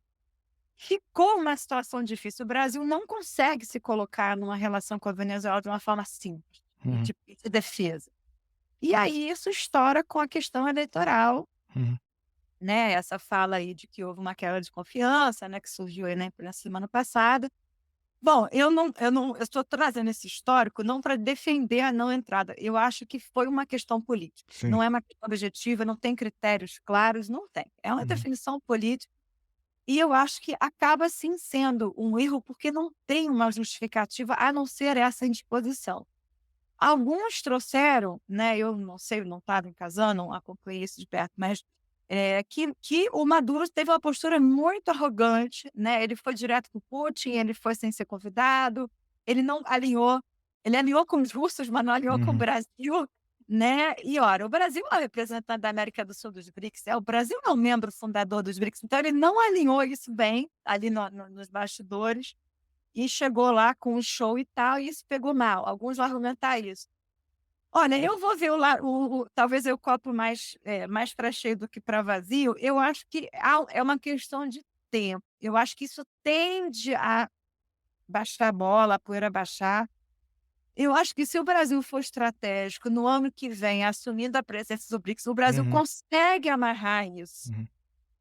B: ficou uma situação difícil. O Brasil não consegue se colocar numa relação com a Venezuela de uma forma simples,
A: Uhum,
B: de defesa. E aí isso estoura com a questão eleitoral,
A: uhum,
B: né? Essa fala aí de que houve uma queda de confiança, né? Que surgiu aí na semana passada. Bom, eu estou trazendo esse histórico não para defender a não entrada. Eu acho que foi uma questão política.
A: sim.
B: Não é uma questão objetiva, não tem critérios claros, não tem. É uma
A: Uhum,
B: definição política. E eu acho que acaba sim sendo um erro, porque não tem uma justificativa a não ser essa indisposição. Alguns trouxeram, né, eu não sei, eu não estava em casa, não acompanhei isso de perto, mas que o Maduro teve uma postura muito arrogante, né? Ele foi direto com o Putin, ele foi sem ser convidado, ele não alinhou, ele alinhou com os russos, mas não alinhou com o
A: uhum,
B: Brasil, né? E ora, o Brasil é o representante da América do Sul dos BRICS, o Brasil é o membro fundador dos BRICS, então ele não alinhou isso bem ali nos bastidores e chegou lá com um show e tal, e isso pegou mal. Alguns vão argumentar isso. Olha, eu vou ver talvez eu copo mais para cheio do que para vazio, eu acho que é uma questão de tempo. Eu acho que isso tende a baixar a bola, a poeira baixar. Eu acho que se o Brasil for estratégico no ano que vem, assumindo a presença do BRICS, o Brasil
A: uhum,
B: consegue amarrar isso.
A: uhum,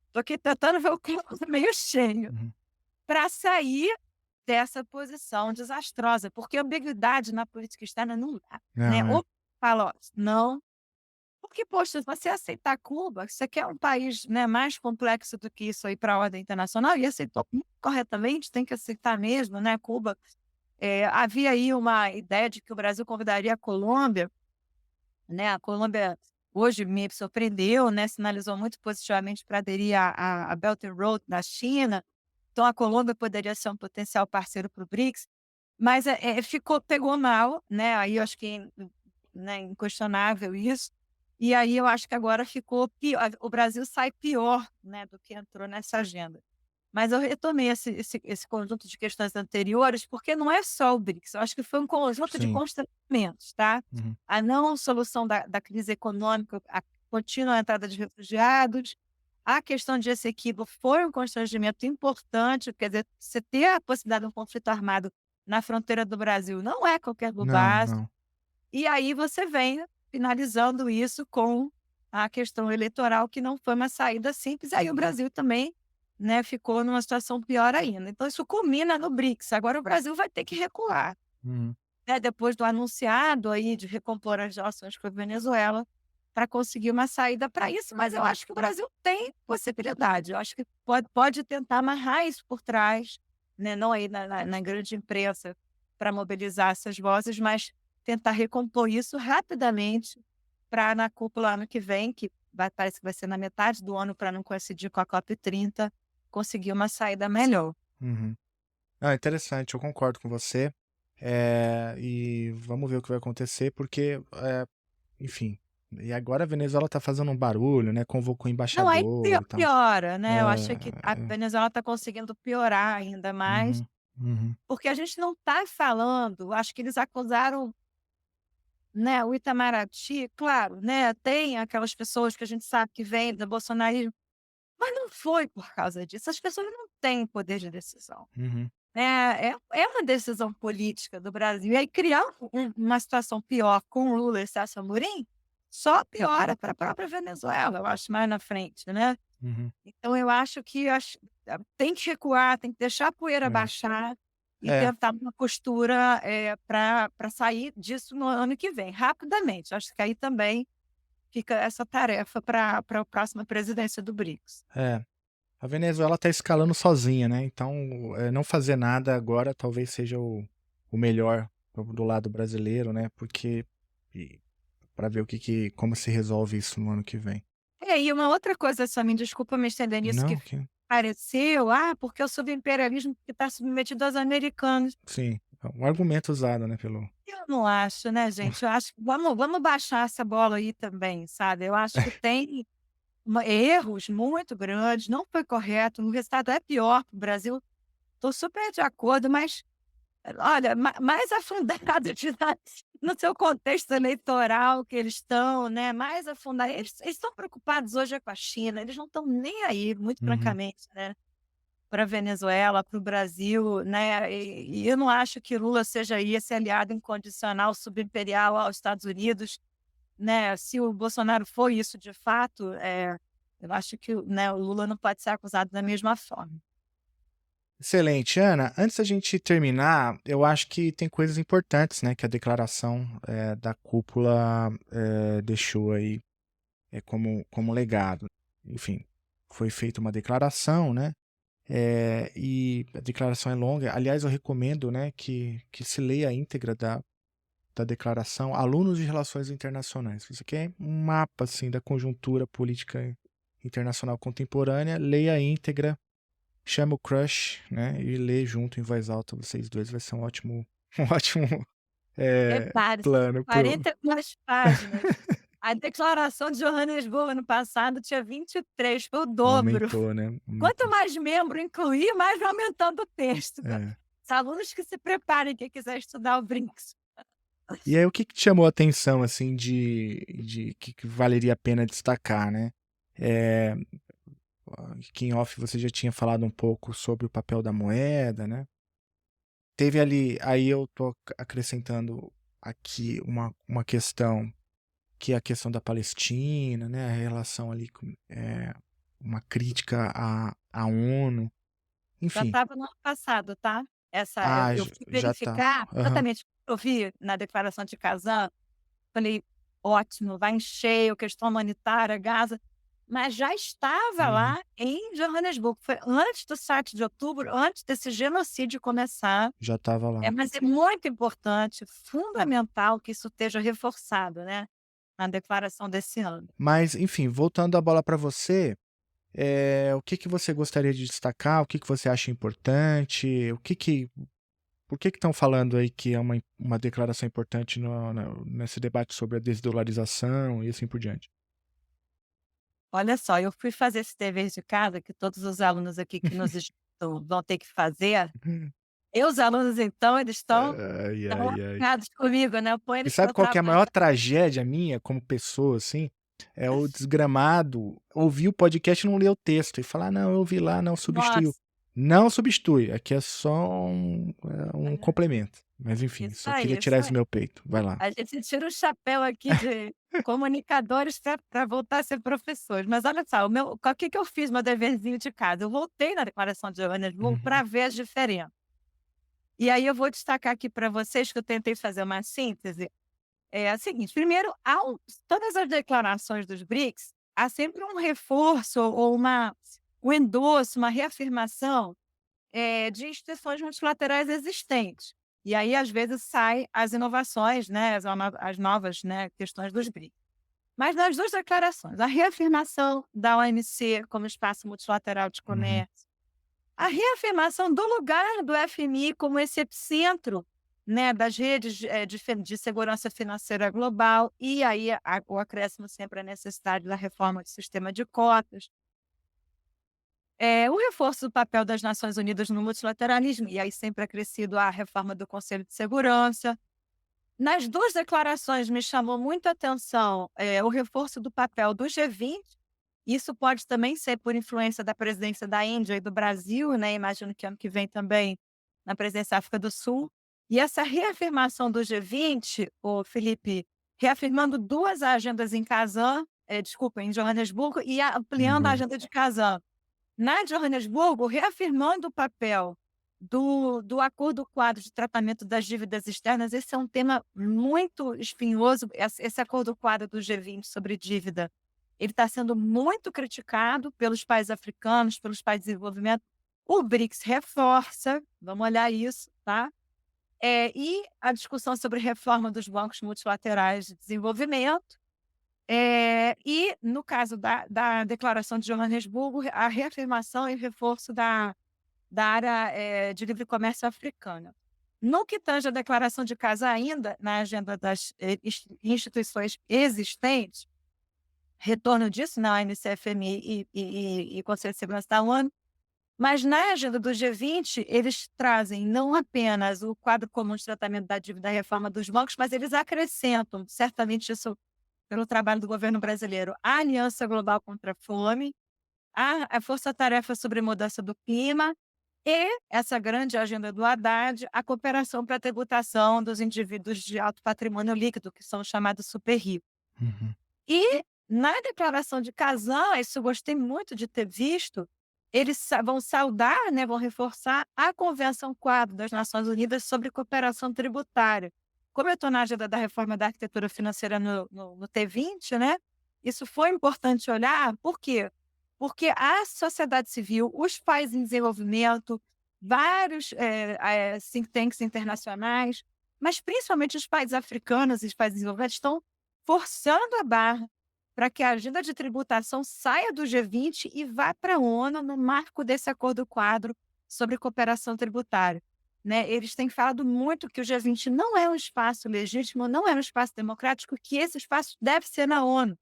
B: Estou aqui tentando ver o copo meio cheio,
A: uhum.
B: para sair dessa posição desastrosa, porque ambiguidade na política externa não dá, né,
A: Não, é.
B: ou fala: "Ó, não", porque, poxa, se você aceitar Cuba, você quer um país, né, mais complexo do que isso aí para a ordem internacional, e aceitou corretamente, tem que aceitar mesmo, né, Cuba, havia aí uma ideia de que o Brasil convidaria a Colômbia, né, a Colômbia hoje me surpreendeu, né, sinalizou muito positivamente para aderir à Belt and Road da China, então a Colômbia poderia ser um potencial parceiro para o BRICS, mas, pegou mal, né, aí eu acho que, né, inquestionável isso, e aí eu acho que agora ficou pior, o Brasil sai pior, né, do que entrou nessa agenda. Mas eu retomei esse conjunto de questões anteriores, porque não é só o BRICS, eu acho que foi um conjunto de
A: Sim.
B: constrangimentos, tá.
A: Uhum,
B: A não solução da crise econômica, a contínua entrada de refugiados, a questão de Essequibo foi um constrangimento importante, quer dizer, você ter a possibilidade de um conflito armado na fronteira do Brasil não é qualquer
A: não,
B: bobagem.
A: não.
B: E aí você vem finalizando isso com a questão eleitoral, que não foi uma saída simples, aí o Brasil também, né, ficou numa situação pior ainda. Então isso culmina no BRICS, agora o Brasil vai ter que recuar,
A: Uhum,
B: né, depois do anunciado aí de recompor as relações com a Venezuela, para conseguir uma saída para isso, mas eu acho que o Brasil tem possibilidade, eu acho que pode tentar amarrar isso por trás, né, não aí na grande imprensa para mobilizar essas vozes, mas tentar recompor isso rapidamente para na cúpula ano que vem, que parece que vai ser na metade do ano para não coincidir com a COP30, conseguir uma saída melhor.
A: uhum. Ah, interessante, eu concordo com você. E vamos ver o que vai acontecer, porque, enfim, e agora a Venezuela tá fazendo um barulho, né? Convocou
B: Não, aí
A: embaixador e tal.
B: piora, né, eu acho que a
A: É,
B: Venezuela está conseguindo piorar ainda mais,
A: uhum, uhum,
B: porque a gente não está falando, acho que eles acusaram, né, o Itamaraty, claro, né, tem aquelas pessoas que a gente sabe que vêm do bolsonarismo, mas não foi por causa disso, as pessoas não têm poder de decisão,
A: uhum.
B: né, é uma decisão política do Brasil, e aí criar uma situação pior com o Lula e Celso Amorim, só piora para a própria Venezuela, eu acho, mais na frente, né.
A: Uhum.
B: Então eu acho que tem que recuar, tem que deixar a poeira
A: É.
B: baixar e
A: É,
B: tentar uma postura, para sair disso no ano que vem, rapidamente. Acho que aí também fica essa tarefa para a próxima presidência do BRICS.
A: é. A Venezuela tá escalando sozinha, né? Então, não fazer nada agora talvez seja o melhor do lado brasileiro, né? Porque para ver como se resolve isso no ano que vem.
B: E uma outra coisa só, me desculpa me estender nisso, que
A: Não, que.
B: pareceu, porque o subimperialismo que está submetido aos americanos.
A: Sim, é um argumento usado, né, pelo
B: Eu não acho, né, gente? Eu acho que vamos baixar essa bola aí também, sabe? Eu acho que tem erros muito grandes, não foi correto, o resultado é pior para o Brasil. Estou super de acordo, mas olha, mais afundado no seu contexto eleitoral que eles estão, né? Mais afundado. Eles estão preocupados hoje é com a China, eles não estão nem aí, muito
A: Uhum.
B: francamente, né? Para a Venezuela, para o Brasil, né? E eu não acho que Lula seja aí esse aliado incondicional, subimperial aos Estados Unidos, né? Se o Bolsonaro for isso de fato, eu acho que, né, o Lula não pode ser acusado da mesma forma.
A: Excelente. Ana, antes da gente terminar, eu acho que tem coisas importantes, né, que a declaração da cúpula deixou aí como legado. Enfim, foi feita uma declaração, né, e a declaração é longa. Aliás, eu recomendo, né, que se leia a íntegra da declaração. Alunos de Relações Internacionais. Isso aqui é um mapa, assim, da conjuntura política internacional contemporânea. Leia a íntegra. Chama o crush, né, e lê junto em voz alta vocês dois, vai ser um ótimo um ótimo,
B: Repare, são
A: plano para o
B: 42 páginas. A declaração de Johannesburgo ano passado tinha 23, foi o dobro.
A: aumentou, né,
B: Quanto
A: aumentou.
B: mais membro incluir, mais vai aumentando o texto.
A: É.
B: Os alunos que se preparem, quem quiser estudar o BRICS.
A: E aí o que te chamou a atenção, assim, de que valeria a pena destacar, né? Eh, aqui em off você já tinha falado um pouco sobre o papel da moeda, né? Teve ali aí eu tô acrescentando aqui uma questão que é a questão da Palestina, né, a relação ali com uma crítica à ONU,
B: Já
A: enfim.
B: estava no ano passado, tá? Eu fui
A: Já tá.
B: verificar
A: Aham.
B: exatamente o que eu vi na declaração de Kazan, falei: "Ótimo, vai em cheio, questão humanitária, Gaza", mas já estava
A: Uhum.
B: lá em Johannesburgo, foi antes do 7 de outubro, antes desse genocídio começar.
A: Já estava lá.
B: Mas é muito importante, fundamental que isso esteja reforçado, né, na declaração desse ano.
A: Mas, enfim, voltando a bola para você, o que que você gostaria de destacar? O que que você acha importante? Por que estão falando aí que é uma declaração importante nesse debate sobre a desdolarização e assim por diante?
B: Olha só, eu fui fazer esse dever de casa que todos os alunos aqui que nos escutam vão ter que fazer, e os alunos então eles
A: Ai,
B: estão
A: ai, ai.
B: lascados comigo, né, eu ponho
A: E
B: eles
A: sabe
B: para
A: qual que é a
B: trabalhar.
A: maior tragédia minha como pessoa, assim? É o desgramado ouvir o podcast e não ler o texto e falar: "Não, eu ouvi lá, não, substituiu".
B: Nossa,
A: Não substitui, aqui é só um
B: olha,
A: complemento. Mas enfim,
B: isso
A: só
B: aí,
A: queria
B: isso
A: tirar isso do
B: aí.
A: meu peito. Vai lá.
B: A gente tira o chapéu aqui de comunicadores para voltar a ser professores. Mas olha só, o que que eu fiz meu deverzinho de casa? Eu voltei na declaração de Johannesburgo
A: Uhum.
B: para ver as diferenças. E aí eu vou destacar aqui para vocês que eu tentei fazer uma síntese. É a seguinte, primeiro, todas as declarações dos BRICS, há sempre um reforço ou um endosso, uma reafirmação de instituições multilaterais existentes. E aí, às vezes, saem as inovações, né, as novas, né, questões dos BRICS. Mas nas duas declarações, a reafirmação da OMC como espaço multilateral de
A: Uhum.
B: comércio, a reafirmação do lugar do FMI como esse epicentro, né, das redes de segurança financeira global, e aí o acréscimo sempre à necessidade da reforma do sistema de cotas. O reforço do papel das Nações Unidas no multilateralismo, e aí sempre acrescido a reforma do Conselho de Segurança. Nas 2 declarações me chamou muito a atenção, o reforço do papel do G20, isso pode também ser por influência da presidência da Índia e do Brasil, né, imagino que ano que vem também na presidência da África do Sul. E essa reafirmação do G20, o Felipe, reafirmando 2 agendas em Kazan, desculpa, em Joanesburgo e ampliando a
A: Uhum.
B: agenda de Kazan. Na de Joanesburgo, reafirmando o papel do acordo quadro de tratamento das dívidas externas, esse é um tema muito espinhoso, esse acordo quadro do G20 sobre dívida, ele está sendo muito criticado pelos países africanos, pelos países em desenvolvimento. O BRICS reforça, vamos olhar isso, tá? E a discussão sobre reforma dos bancos multilaterais de desenvolvimento, E no caso da Declaração de Joanesburgo, a reafirmação e reforço da área, de livre comércio africana. No que tange à declaração de casa ainda, na agenda das, instituições existentes, retorno disso na ONU-CFMI e Conselho de Segurança da ONU, mas na agenda do G20 eles trazem não apenas o quadro comum de tratamento da dívida e reforma dos bancos, mas eles acrescentam, certamente isso pelo trabalho do governo brasileiro, a Aliança Global contra a Fome, a Força-Tarefa sobre Mudança do Clima e essa grande agenda do Haddad, a cooperação para a tributação dos indivíduos de alto patrimônio líquido, que são chamados super ricos.
A: Uhum.
B: E na declaração de Kazan, isso eu gostei muito de ter visto, eles vão saudar, né, vão reforçar a Convenção Quadro das Nações Unidas sobre cooperação tributária. Como eu estou na agenda da reforma da arquitetura financeira no T20, né, isso foi importante olhar, por quê? Porque a sociedade civil, os países em desenvolvimento, vários think tanks internacionais, mas principalmente os países africanos e os países desenvolvidos estão forçando a barra para que a agenda de tributação saia do G20 e vá para a ONU no marco desse acordo quadro sobre cooperação tributária. Né? Eles têm falado muito que o G20 não é um espaço legítimo, não é um espaço democrático, que esse espaço deve ser na ONU.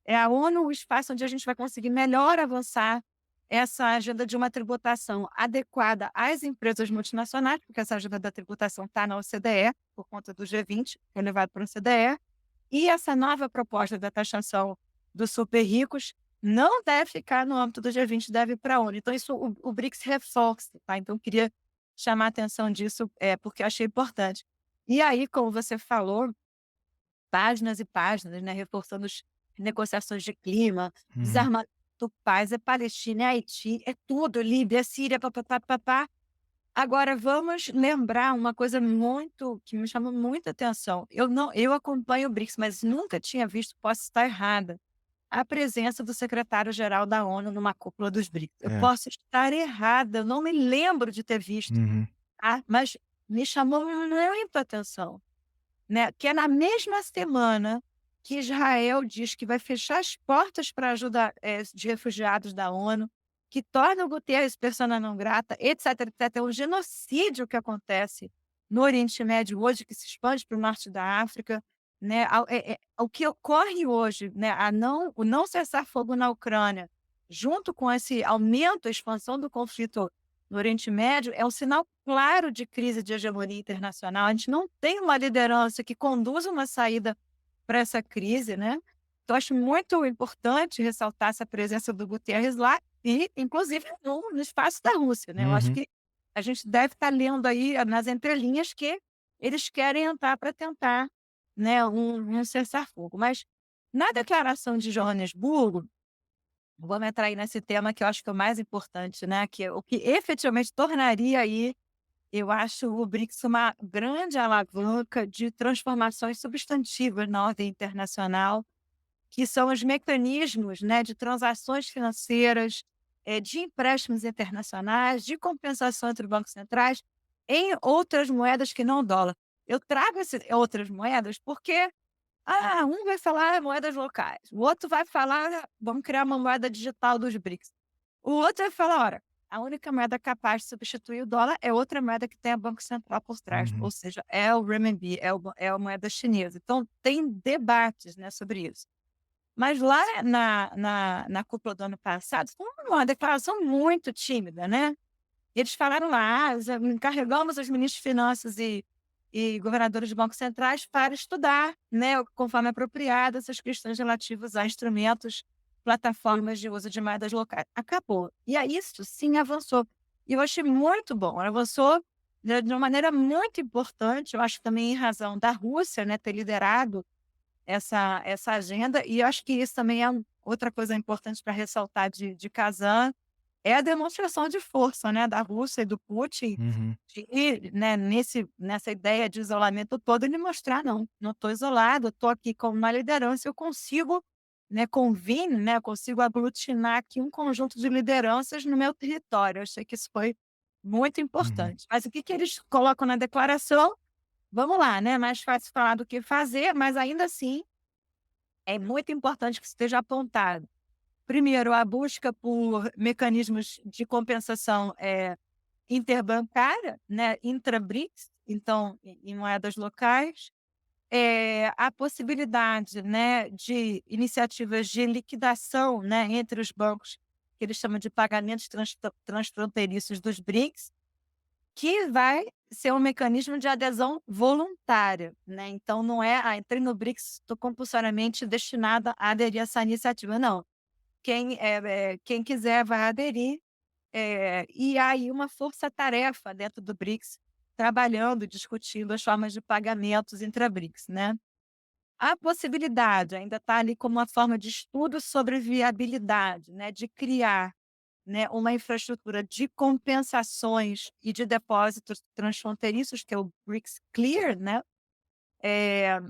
B: É a ONU o espaço onde a gente vai conseguir melhor avançar essa agenda de uma tributação adequada às empresas multinacionais, porque essa agenda da tributação está na OCDE, por conta do G20, que é levado para a OCDE, e essa nova proposta da taxação dos super ricos não deve ficar no âmbito do G20, deve ir para a ONU. Então, isso o BRICS reforça, tá? Então, eu queria chamar a atenção disso, porque eu achei importante. E aí, como você falou, páginas e páginas, né, reforçando as negociações de clima,
A: Uhum.
B: desarmamento, paz, é Palestina, é Haiti, é tudo, Líbia, é Síria, papapá. Agora vamos lembrar uma coisa muito que me chamou muita atenção. Eu acompanho o BRICS, mas nunca tinha visto, posso estar errada, a presença do secretário-geral da ONU numa cúpula dos BRICS. Eu
A: É.
B: posso estar errada, eu não me lembro de ter visto,
A: Uhum.
B: tá? Mas me chamou muito a atenção, né? Que é na mesma semana que Israel diz que vai fechar as portas para a ajuda de refugiados da ONU, que torna o Guterres persona não grata, etc, etc. É um genocídio que acontece no Oriente Médio hoje, que se expande para o norte da África. Né? O que ocorre hoje, né? O não cessar fogo na Ucrânia, junto com esse aumento, a expansão do conflito no Oriente Médio, é um sinal claro de crise de hegemonia internacional. A gente não tem uma liderança que conduza uma saída para essa crise, né? Então, acho muito importante ressaltar essa presença do Guterres lá e, inclusive, no espaço da Rússia, né? Eu acho
A: Uhum.
B: que a gente deve estar lendo aí nas entrelinhas que eles querem entrar para tentar, né, um cessar-fogo. Mas na declaração de Joanesburgo, vamos entrar aí nesse tema que eu acho que é o mais importante, né? Que é o que efetivamente tornaria aí, eu acho, o BRICS uma grande alavanca de transformações substantivas na ordem internacional, que são os mecanismos, né, de transações financeiras, de empréstimos internacionais, de compensação entre bancos centrais, em outras moedas que não o dólar. Eu trago outras moedas porque um vai falar moedas locais, o outro vai falar: "Vamos criar uma moeda digital dos BRICS". O outro vai falar: "Ora, a única moeda capaz de substituir o dólar é outra moeda que tem a Banco Central por trás", ou
A: Uhum.
B: seja, é o renminbi, é a moeda chinesa. Então tem debates, né, sobre isso. Mas lá na cúpula do ano passado, foi uma declaração muito tímida, né. Eles falaram lá: encarregamos os ministros de finanças e governadores de bancos centrais para estudar, né, conforme apropriado, essas questões relativas a instrumentos, plataformas de uso de moedas locais. Acabou. E aí isso sim avançou. E eu achei muito bom, avançou de uma maneira muito importante, eu acho que também em razão da Rússia, né, ter liderado essa agenda, e eu acho que isso também é outra coisa importante para ressaltar de Kazan, é a demonstração de força, né, da Rússia e do Putin,
A: Uhum.
B: de, né, nessa ideia de isolamento todo, ele mostrar: "Não estou isolado, estou aqui como uma liderança, eu consigo, né, né, eu consigo aglutinar aqui um conjunto de lideranças no meu território". Eu achei que isso foi muito
A: Uhum.
B: importante. Mas o que que eles colocam na declaração? Vamos lá, né, mais fácil falar do que fazer, mas ainda assim é muito importante que isso esteja apontado. Primeiro, a busca por mecanismos de compensação interbancária, né, intra-BRICS, então em moedas locais. A possibilidade, né, de iniciativas de liquidação, né, entre os bancos, que eles chamam de pagamentos transfronteiriços dos BRICS, que vai ser um mecanismo de adesão voluntária, né? Então não é: entrei no BRICS, estou compulsoriamente destinada a aderir a essa iniciativa", não. Quem quiser vai aderir, e há aí uma força-tarefa dentro do BRICS, trabalhando, discutindo as formas de pagamentos intra-BRICS, né. A possibilidade ainda está ali como uma forma de estudo sobre viabilidade, né, de criar, né, uma infraestrutura de compensações e de depósitos transfronteiriços, que é o BRICS Clear, né. Eh,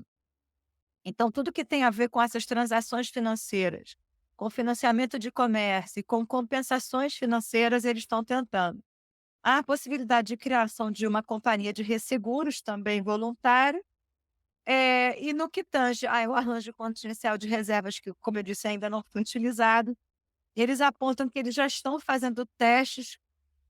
B: então tudo que tem a ver com essas transações financeiras, com financiamento de comércio e com compensações financeiras, eles estão tentando. Há a possibilidade de criação de uma companhia de resseguros também voluntária. E no que tange ao arranjo contingencial de reservas que, como eu disse, ainda não foi utilizado, eles apontam que eles já estão fazendo testes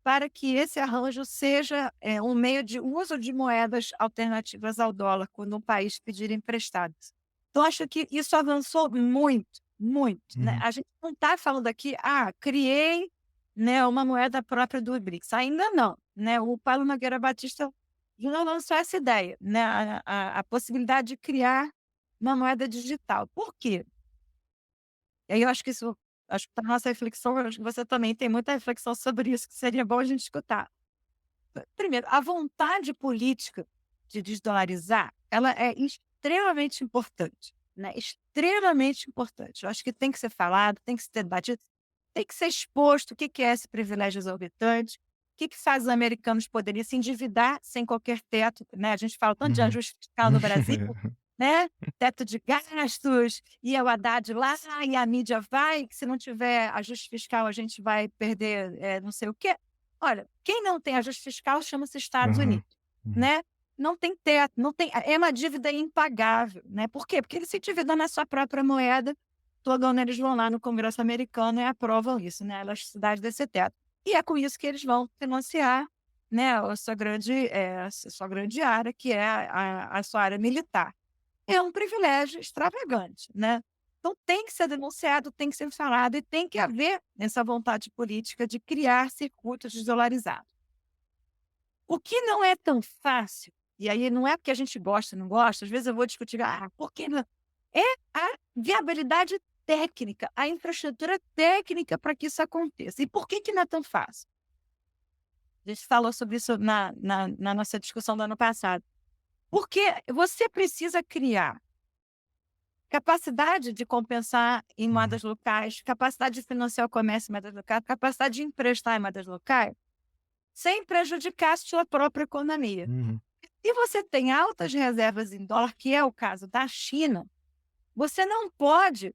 B: para que esse arranjo seja, um meio de uso de moedas alternativas ao dólar, quando um país pedir emprestados. Então acho que isso avançou muito, muito, né.
A: Uhum.
B: A gente não está falando aqui: criei, né, uma moeda própria do BRICS", ainda não, né. O Paulo Nogueira Batista já lançou essa ideia, né, a possibilidade de criar uma moeda digital. Por quê? E aí eu acho que isso, acho que para nossa reflexão, eu acho que você também tem muita reflexão sobre isso, que seria bom a gente escutar. Primeiro, a vontade política de desdolarizar, ela é extremamente importante, né, extremamente importante. Eu acho que tem que ser falado, tem que ser debatido, tem que ser exposto o que que é esse privilégio exorbitante, o que que faz os americanos poderem se endividar sem qualquer teto, né, a gente fala tanto de
A: Uhum.
B: ajuste fiscal no Brasil, né, teto de gastos, e é o Haddad lá, e a mídia vai, que se não tiver ajuste fiscal a gente vai perder, não sei o quê. Olha, quem não tem ajuste fiscal chama-se Estados
A: Aham.
B: Unidos,
A: Uhum.
B: né. Não tem teto, não tem, é uma dívida impagável, né. Por quê? Porque eles se endividam na sua própria moeda, todo ano eles vão lá no Congresso americano e aprovam isso, né, a elasticidade desse teto. E é com isso que eles vão financiar, né, a sua grande área, que é a sua área militar. É um privilégio extravagante, né. Então tem que ser denunciado, tem que ser falado e tem que haver essa vontade política de criar circuitos desdolarizados. O que não é tão fácil, e aí não é porque a gente gosta, não gosta, às vezes eu vou discutir: por que não?", é a viabilidade técnica, a infraestrutura técnica para que isso aconteça. E por que que não é tão fácil? A gente falou sobre isso na nossa discussão do ano passado. Porque você precisa criar capacidade de compensar em
A: Uhum.
B: moedas locais, capacidade de financiar o comércio em moedas locais, capacidade de emprestar em moedas locais, sem prejudicar a sua própria economia.
A: Uhum.
B: Se você tem altas reservas em dólar, que é o caso da China, você não pode,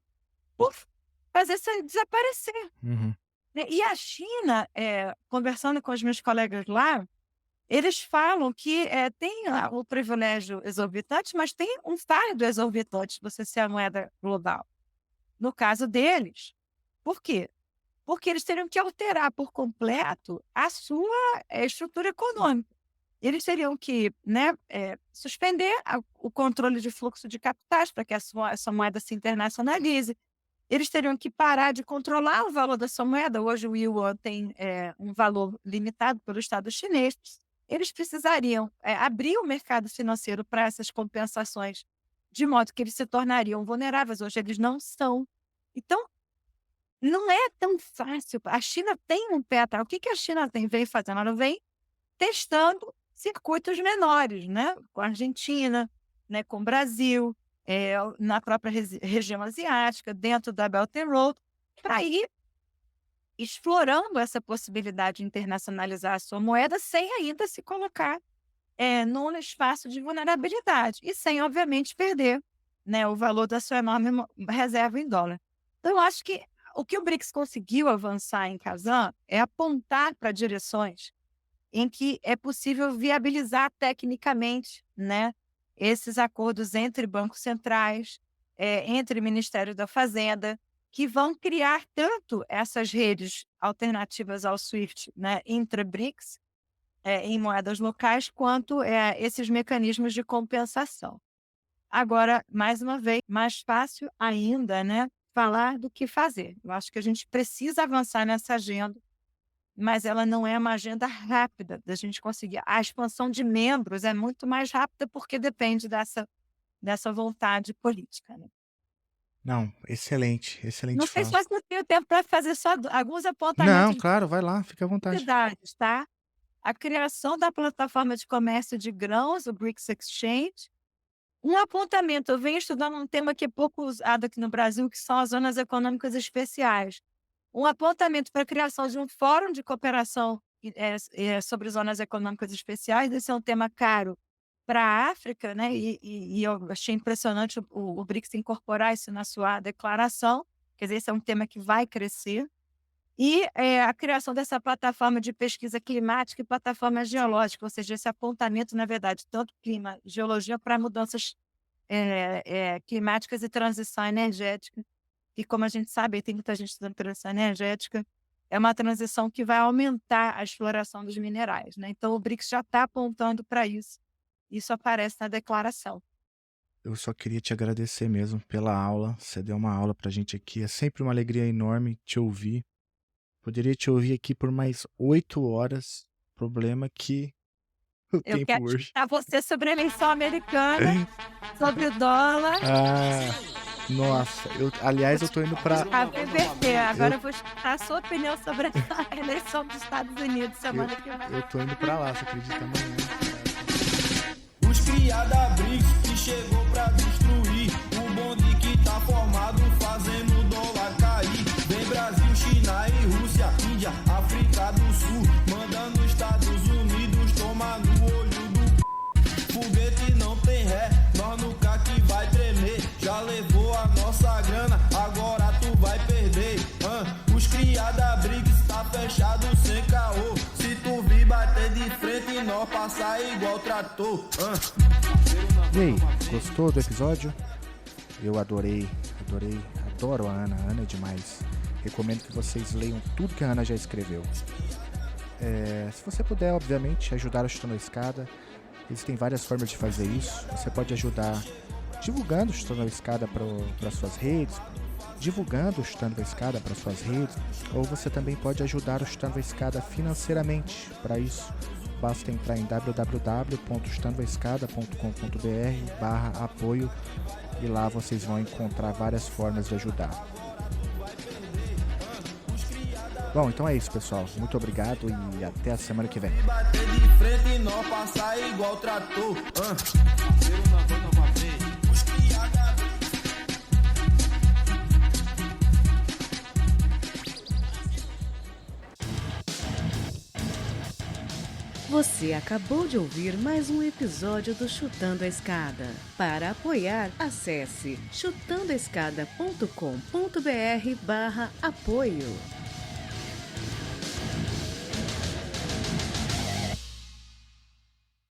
B: puf, fazer isso desaparecer,
A: Uhum.
B: né. E a China, conversando com os meus colegas lá, eles falam que, tem lá o privilégio exorbitante, mas tem um fardo exorbitante de você ser a moeda global. No caso deles, por quê? Porque eles teriam que alterar por completo a sua, estrutura econômica. Eles teriam que, né, suspender o controle de fluxo de capitais para que a sua moeda se internacionalize. Eles teriam que parar de controlar o valor da sua moeda. Hoje o yuan tem, um valor limitado pelo Estado chinês. Eles precisariam, abrir o mercado financeiro para essas compensações, de modo que eles se tornariam vulneráveis. Hoje eles não são. Então, não é tão fácil. A China tem um pé atrás. O que que a China vem fazendo? Ela vem testando circuitos menores, né, com a Argentina, né, com o Brasil, na própria região asiática, dentro da Belt and Road, para ir explorando essa possibilidade de internacionalizar a sua moeda sem ainda se colocar, num espaço de vulnerabilidade e sem, obviamente, perder, né, o valor da sua enorme reserva em dólar. Então eu acho que o que o BRICS conseguiu avançar em Kazan é apontar para direções em que é possível viabilizar tecnicamente, né, esses acordos entre bancos centrais, entre o Ministério da Fazenda, que vão criar tanto essas redes alternativas ao SWIFT, né, intra-BRICS, em moedas locais, quanto esses mecanismos de compensação. Agora, mais uma vez, mais fácil ainda, né, falar do que fazer. Eu acho que a gente precisa avançar nessa agenda, mas ela não é uma agenda rápida da gente conseguir. A expansão de membros é muito mais rápida porque depende dessa vontade política, né?
A: Não, excelente
B: Não sei
A: fala.
B: se eu tenho tempo para fazer só alguns
A: Não,
B: apontamentos de
A: claro, vai lá, fica à vontade.
B: novidades, tá? A criação da plataforma de comércio de grãos, o BRICS Exchange. Um apontamento, eu venho estudando um tema que é pouco usado aqui no Brasil, que são as zonas econômicas especiais. Um apontamento para a criação de um fórum de cooperação sobre zonas econômicas especiais. Esse é um tema caro para a África, né? E eu achei impressionante o BRICS incorporar isso na sua declaração. Quer dizer, esse é um tema que vai crescer. E a criação dessa plataforma de pesquisa climática e plataforma geológica, ou seja, esse apontamento, na verdade, tanto clima e geologia para mudanças climáticas e transição energética. E como a gente sabe, tem muita gente estudando transição energética, é uma transição que vai aumentar a exploração dos minerais, né? Então, o BRICS já está apontando para isso. Isso aparece na declaração.
A: Eu só queria te agradecer mesmo pela aula. Você deu uma aula pra gente aqui. É sempre uma alegria enorme te ouvir. Poderia te ouvir aqui por mais 8 horas. Problema que o
B: Eu
A: tempo
B: quero
A: hoje.
B: escutar você sobre a eleição americana, sobre o dólar.
A: Nossa, aliás, eu tô indo pra.
B: Agora eu vou escutar a sua opinião sobre a eleição dos Estados Unidos semana que vem.
A: Eu tô indo pra lá, você acredita amanhã?
D: Os criada BRICS que chegou pra destruir o bonde que tá formado fazendo o dólar cair. Vem Brasil, China e Rússia, Índia, África do Sul, mandando Estados Unidos tomar no olho do foguete não tem ré, nós nunca que vai tremer. Já levou a nossa grana, agora tu vai perder. Os criada BRICS tá fechado sem caô. Se tu vir bater de frente, nós passar igual trator.
A: E aí, gostou do episódio? Eu adoro a Ana. A Ana é demais. Recomendo que vocês leiam tudo que a Ana já escreveu. Se você puder, obviamente, ajudar o Chutando a Escada. Existem várias formas de fazer isso. Você pode ajudar divulgando o Chutando a Escada para suas redes, divulgando o Chutando a Escada para suas redes, ou você também pode ajudar o Chutando a Escada financeiramente. Para isso, basta entrar em www.chutandoaescada.com.br/apoio e lá vocês vão encontrar várias formas de ajudar. Bom, então é isso, pessoal. Muito obrigado e até a semana que vem.
D: Bater de frente e nós passar igual trator. Os criada
E: Você acabou de ouvir mais um episódio do Chutando a Escada. Para apoiar, acesse chutandoaescada.com.br/apoio.